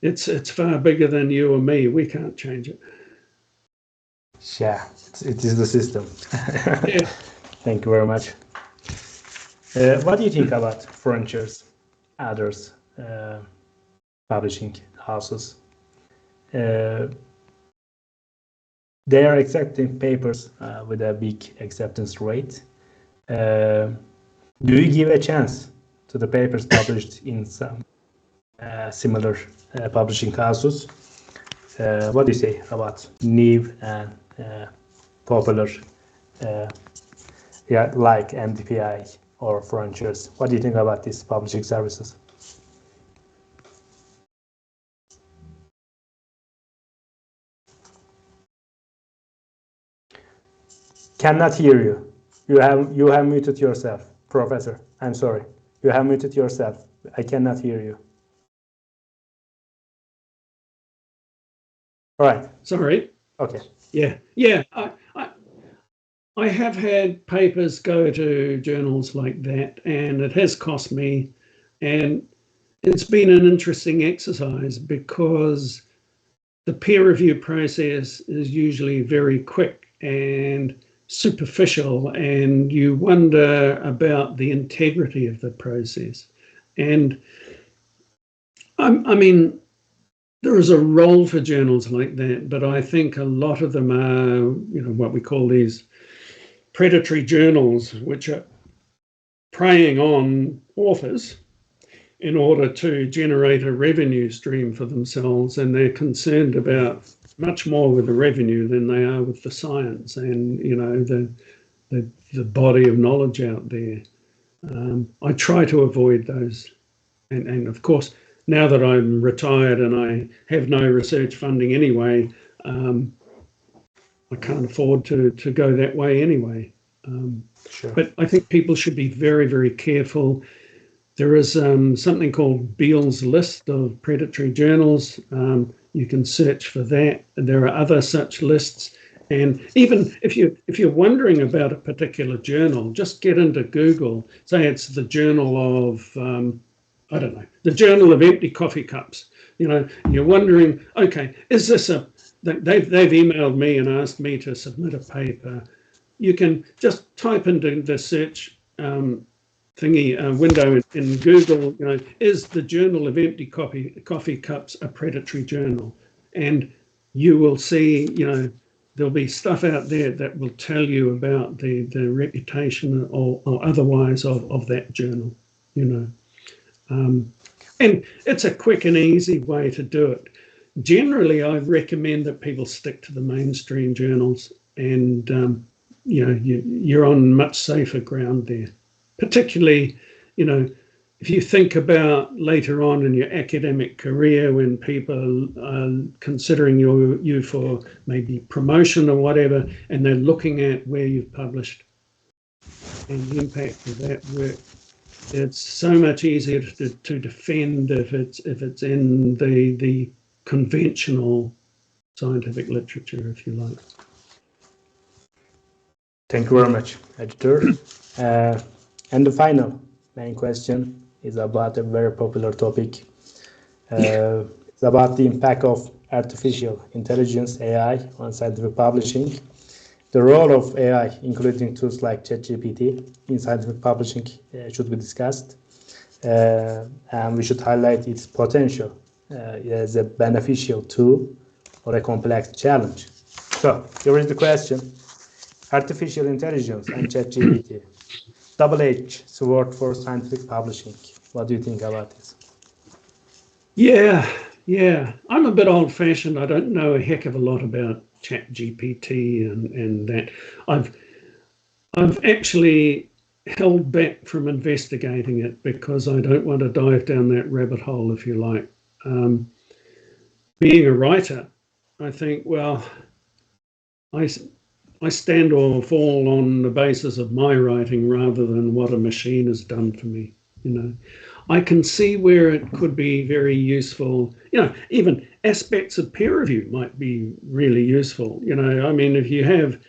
[SPEAKER 2] it's far bigger than you or me. We can't change it.
[SPEAKER 1] Yeah, it is the system.
[SPEAKER 2] Yeah.
[SPEAKER 1] Thank you very much. What do you think about frontiers, others, publishing houses? They are accepting papers with a big acceptance rate. Do you give a chance to the papers published in some similar publishing houses? What do you say about new and popular, like MDPI or Frontiers? What do you think about these publishing services? Cannot hear you. You have muted yourself, Professor. I'm sorry. You have muted yourself. I cannot hear you. All right.
[SPEAKER 2] Sorry.
[SPEAKER 1] Okay.
[SPEAKER 2] Yeah. I have had papers go to journals like that, and it has cost me. And it's been an interesting exercise because the peer review process is usually very quick and superficial, and you wonder about the integrity of the process. And I mean, there is a role for journals like that, but I think a lot of them are, you know, what we call these predatory journals, which are preying on authors in order to generate a revenue stream for themselves, and they're concerned about much more with the revenue than they are with the science and, you know, the body of knowledge out there. I try to avoid those, and of course, now that I'm retired and I have no research funding anyway, I can't afford to go that way anyway.
[SPEAKER 1] Sure.
[SPEAKER 2] But I think people should be very, very careful. There is something called Beale's list of predatory journals. You can search for that. There are other such lists. And even if you're wondering about a particular journal, just get into Google. Say it's the Journal of, I don't know, the Journal of Empty Coffee Cups. You know, and you're wondering, okay, is this they've emailed me and asked me to submit a paper. You can just type into the search window in Google, you know, is the Journal of Empty Coffee Cups a predatory journal? And you will see, you know, there'll be stuff out there that will tell you about the reputation or otherwise of that journal, you know. And it's a quick and easy way to do it. Generally, I recommend that people stick to the mainstream journals, and you know, you're on much safer ground there. Particularly, you know, if you think about later on in your academic career when people are considering you for maybe promotion or whatever, and they're looking at where you've published and the impact of that work, it's so much easier to defend if it's in the conventional scientific literature, if you like.
[SPEAKER 1] Thank you very much, editor. And the final main question is about a very popular topic. It's about the impact of artificial intelligence, AI, on scientific publishing. The role of AI, including tools like ChatGPT, in scientific publishing should be discussed. And we should highlight its potential as a beneficial tool or a complex challenge. So here is the question. Artificial intelligence and ChatGPT, double-edged sword for scientific publishing. What do you think about this?
[SPEAKER 2] Yeah. I'm a bit old-fashioned. I don't know a heck of a lot about ChatGPT and that. I've actually held back from investigating it because I don't want to dive down that rabbit hole, if you like. Being a writer, I think, well, I stand or fall on the basis of my writing rather than what a machine has done for me. you know. I can see where it could be very useful, you know, even aspects of peer review might be really useful, you know. I mean, if you have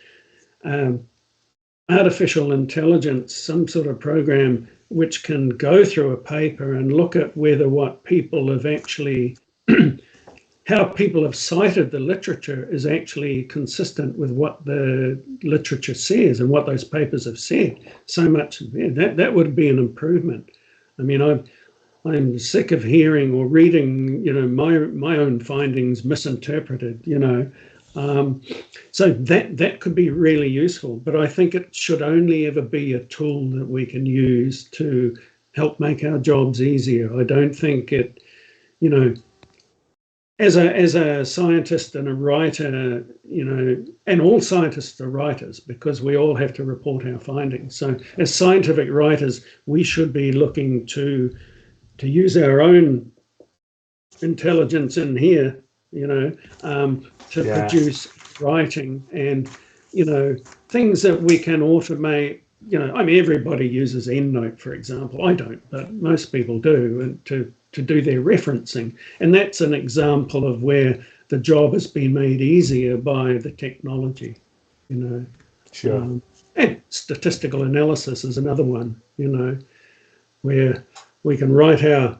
[SPEAKER 2] artificial intelligence, some sort of program which can go through a paper and look at whether what people have actually how people have cited the literature is actually consistent with what the literature says and what those papers have said. So much, yeah, that would be an improvement. I mean, I'm sick of hearing or reading, you know, my own findings misinterpreted, you know. So that could be really useful, but I think it should only ever be a tool that we can use to help make our jobs easier. I don't think it, you know, as a scientist and a writer, you know, and all scientists are writers because we all have to report our findings. So as scientific writers, we should be looking to use our own intelligence in here, you know, to produce writing and, you know, things that we can automate. You know, I mean, everybody uses EndNote, for example. I don't, but most people do, and to do their referencing. And that's an example of where the job has been made easier by the technology, you know.
[SPEAKER 1] Sure.
[SPEAKER 2] And statistical analysis is another one, you know, where we can write our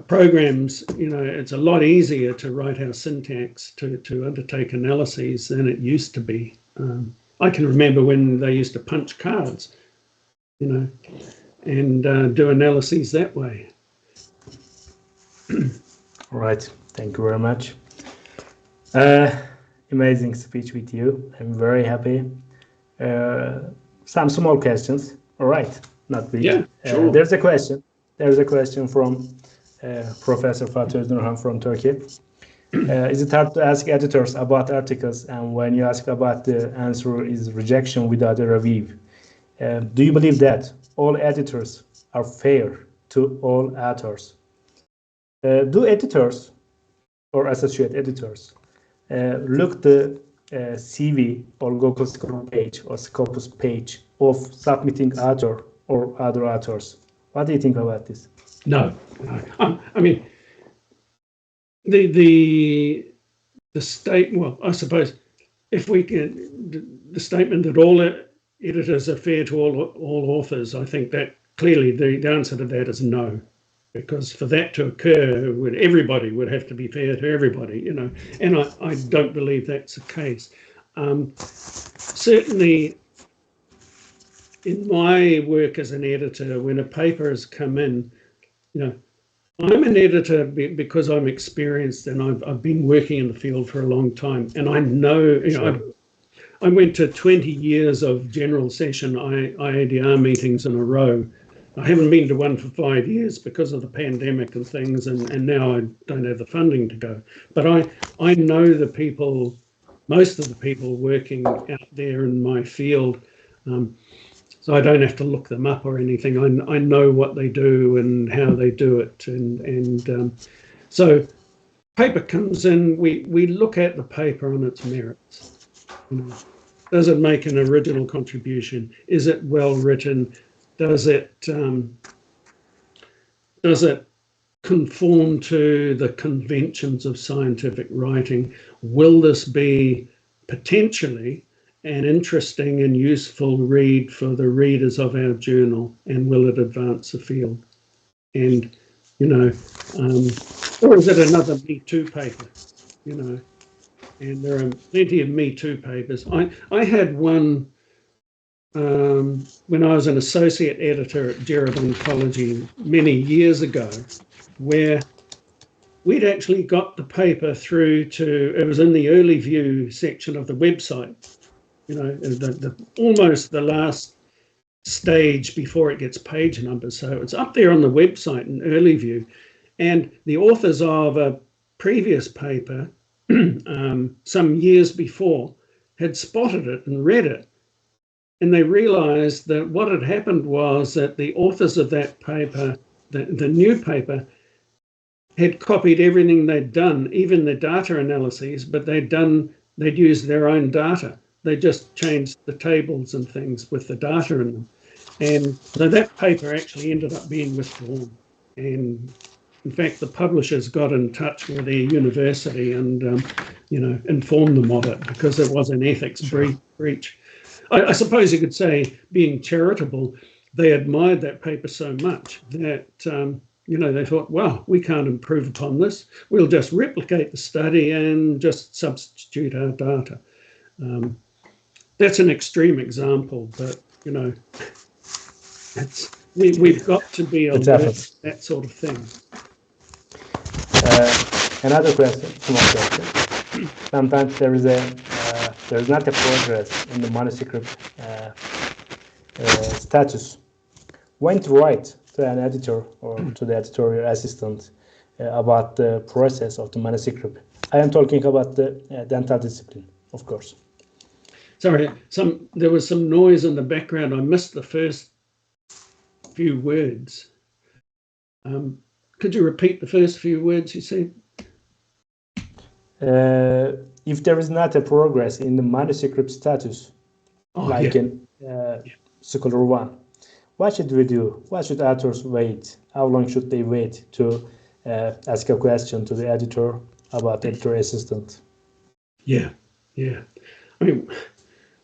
[SPEAKER 2] programs, you know. It's a lot easier to write our syntax to undertake analyses than it used to be. I can remember when they used to punch cards, you know, and do analyses that way.
[SPEAKER 1] All right. Thank you very much. Amazing speech with you. I'm very happy. Some small questions. All right. Not big.
[SPEAKER 2] Yeah, sure.
[SPEAKER 1] There's a question. There's a question from Professor Fatih Nurhan from Turkey. Is it hard to ask editors about articles, and when you ask about the answer is rejection without a review? Do you believe that all editors are fair to all authors? Do editors or associate editors look the CV or Google Scholar page or Scopus page of submitting author or other authors? What do you think about this?
[SPEAKER 2] No. I mean, the state. Well, I suppose if we can, the statement that all editors are fair to all authors, I think that clearly the answer to that is no, because for that to occur, everybody would have to be fair to everybody, you know. And I don't believe that's the case. Certainly, in my work as an editor, when a paper has come in, you know, I'm an editor because I'm experienced and I've been working in the field for a long time, and I know, you know, I went to 20 years of general session IADR meetings in a row. I haven't been to one for 5 years because of the pandemic and things, and now I don't have the funding to go. But I know the people, most of the people working out there in my field, so I don't have to look them up or anything. I know what they do and how they do it, and so paper comes in. We look at the paper on its merits. You know, does it make an original contribution? Is it well written? Does it conform to the conventions of scientific writing? Will this be potentially an interesting and useful read for the readers of our journal, and will it advance the field? And, you know, or is it another Me Too paper, you know? And there are plenty of Me Too papers. I had one when I was an associate editor at Gerard Oncology many years ago, where we'd actually got the paper through to, it was in the early view section of the website, you know, almost the last stage before it gets page numbers. So it's up there on the website in early view. And the authors of a previous paper some years before had spotted it and read it. And they realized that what had happened was that the authors of that paper, the new paper, had copied everything they'd done, even the data analyses, but they'd used their own data. They just changed the tables and things with the data in them. And so that paper actually ended up being withdrawn. And in fact, the publishers got in touch with their university and, informed them of it because it was an ethics breach. I suppose you could say, being charitable, they admired that paper so much that, they thought, well, we can't improve upon this. We'll just replicate the study and just substitute our data. That's an extreme example, but, we've got to be alert to that sort of thing.
[SPEAKER 1] Another question, small question. Sometimes there is not a progress in the manuscript status. When to write to an editor or to the editorial assistant about the process of the manuscript? I am talking about the dental discipline, of course.
[SPEAKER 2] Sorry, there was some noise in the background. I missed the first few words. Could you repeat the first few words you said?
[SPEAKER 1] If there is not a progress in the manuscript status, in Scholar 1, what should we do? What should authors wait? How long should they wait to ask a question to the editor about editor assistant? Yeah.
[SPEAKER 2] I mean,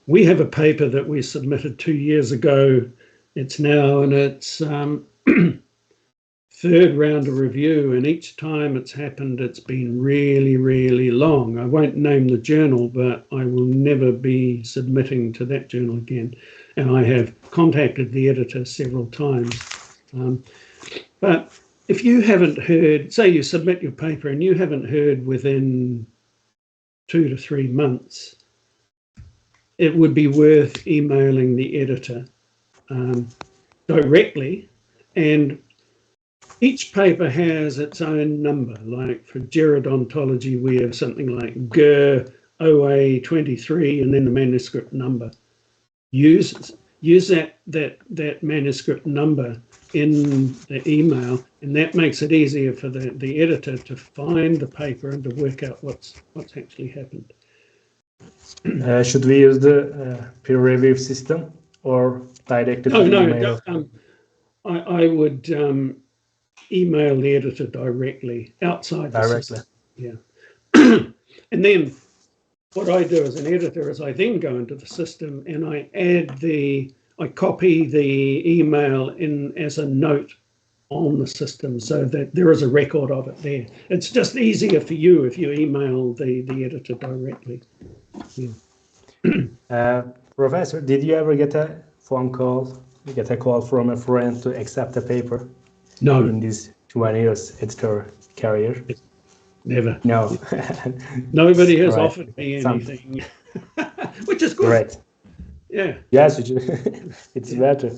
[SPEAKER 2] we have a paper that we submitted 2 years ago. It's now in its third round of review, and each time it's happened, it's been really, really long. I won't name the journal, but I will never be submitting to that journal again. And I have contacted the editor several times. But if you haven't heard, say you submit your paper and you haven't heard within 2 to 3 months, it would be worth emailing the editor directly. And each paper has its own number. Like for gerodontology, we have something like GER OA23 and then the manuscript number. Use that manuscript number in the email, and that makes it easier for the editor to find the paper and to work out what's actually happened.
[SPEAKER 1] Should we use the peer review system or directly?
[SPEAKER 2] No. I would email the editor directly outside the system. Yeah. And then what I do as an editor is I then go into the system and I copy the email in as a note on the system so that there is a record of it there. It's just easier for you if you email the editor directly. Yeah.
[SPEAKER 1] Professor, did you ever get a phone call, get a call from a friend to accept a paper?
[SPEAKER 2] No.
[SPEAKER 1] In this 20 years editor career?
[SPEAKER 2] Never.
[SPEAKER 1] No.
[SPEAKER 2] Nobody has offered me anything, which is good.
[SPEAKER 1] Right.
[SPEAKER 2] Yeah.
[SPEAKER 1] Yes, it's better.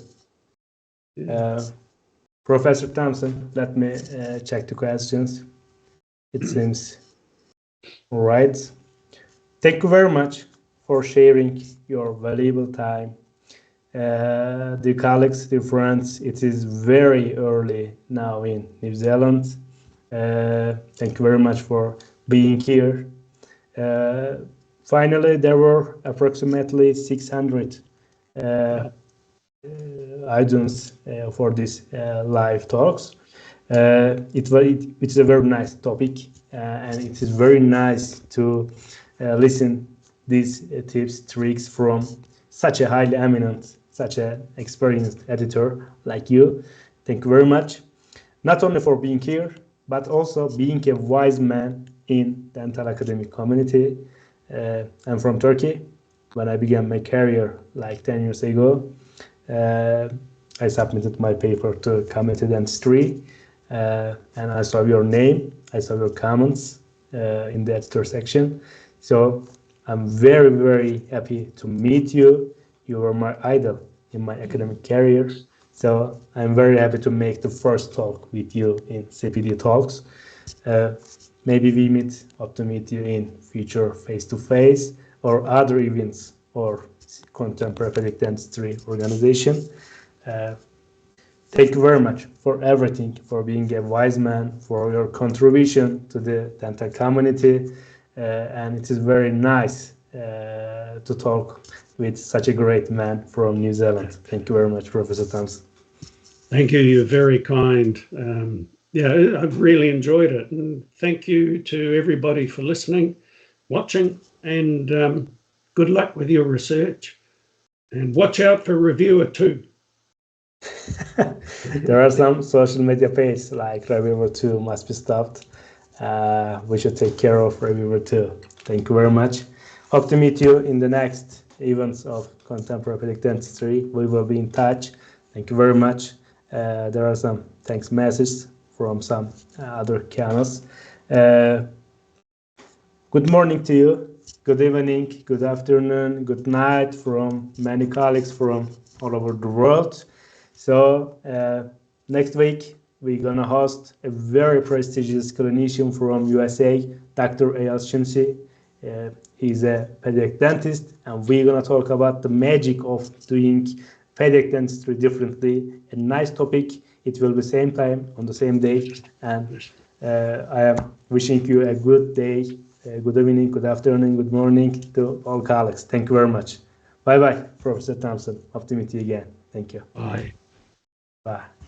[SPEAKER 1] Yeah. Professor Thomson, let me check the questions. It seems all right. Thank you very much for sharing your valuable time. Dear colleagues, dear friends, it is very early now in New Zealand. Thank you very much for being here. Finally, there were approximately 600 items for this live talks. It's a very nice topic, and it is very nice to listen these tips, tricks from such a highly eminent, such an experienced editor like you. Thank you very much, not only for being here, but also being a wise man in dental academic community. I'm from Turkey. When I began my career like 10 years ago, I submitted my paper to Community Dentistry, and I saw your name, I saw your comments in the editor section. So I'm very, very happy to meet you. You were my idol in my academic career. So I'm very happy to make the first talk with you in CPD Talks. Maybe we hope to meet you in future face-to-face or other events or contemporary pediatric dentistry organization. Thank you very much for everything, for being a wise man, for your contribution to the dental community. And it is very nice to talk with such a great man from New Zealand. Thank you very much, Professor Thomson.
[SPEAKER 2] Thank you. You're very kind. Yeah, I've really enjoyed it. And thank you to everybody for listening, watching, and good luck with your research. And watch out for reviewer 2.
[SPEAKER 1] There are some social media pages like reviewer 2 must be stopped. We should take care of reviewer 2. Thank you very much. Hope to meet you in the next events of contemporary pediatric dentistry. We will be in touch. Thank you very much. There are some thanks messages from some other channels. Good morning to you. Good evening, good afternoon, good night from many colleagues from all over the world. So next week, we're gonna host a very prestigious clinician from USA, Dr. Eyal Shimsi. He's a pediatric dentist, and we're gonna talk about the magic of doing pediatric dentistry differently. A nice topic. It will be same time on the same day, and I am wishing you a good day, good evening, good afternoon, good morning to all colleagues. Thank you very much. Bye bye, Professor Thomson. Hope to meet you again. Thank you.
[SPEAKER 2] Bye.
[SPEAKER 1] Bye.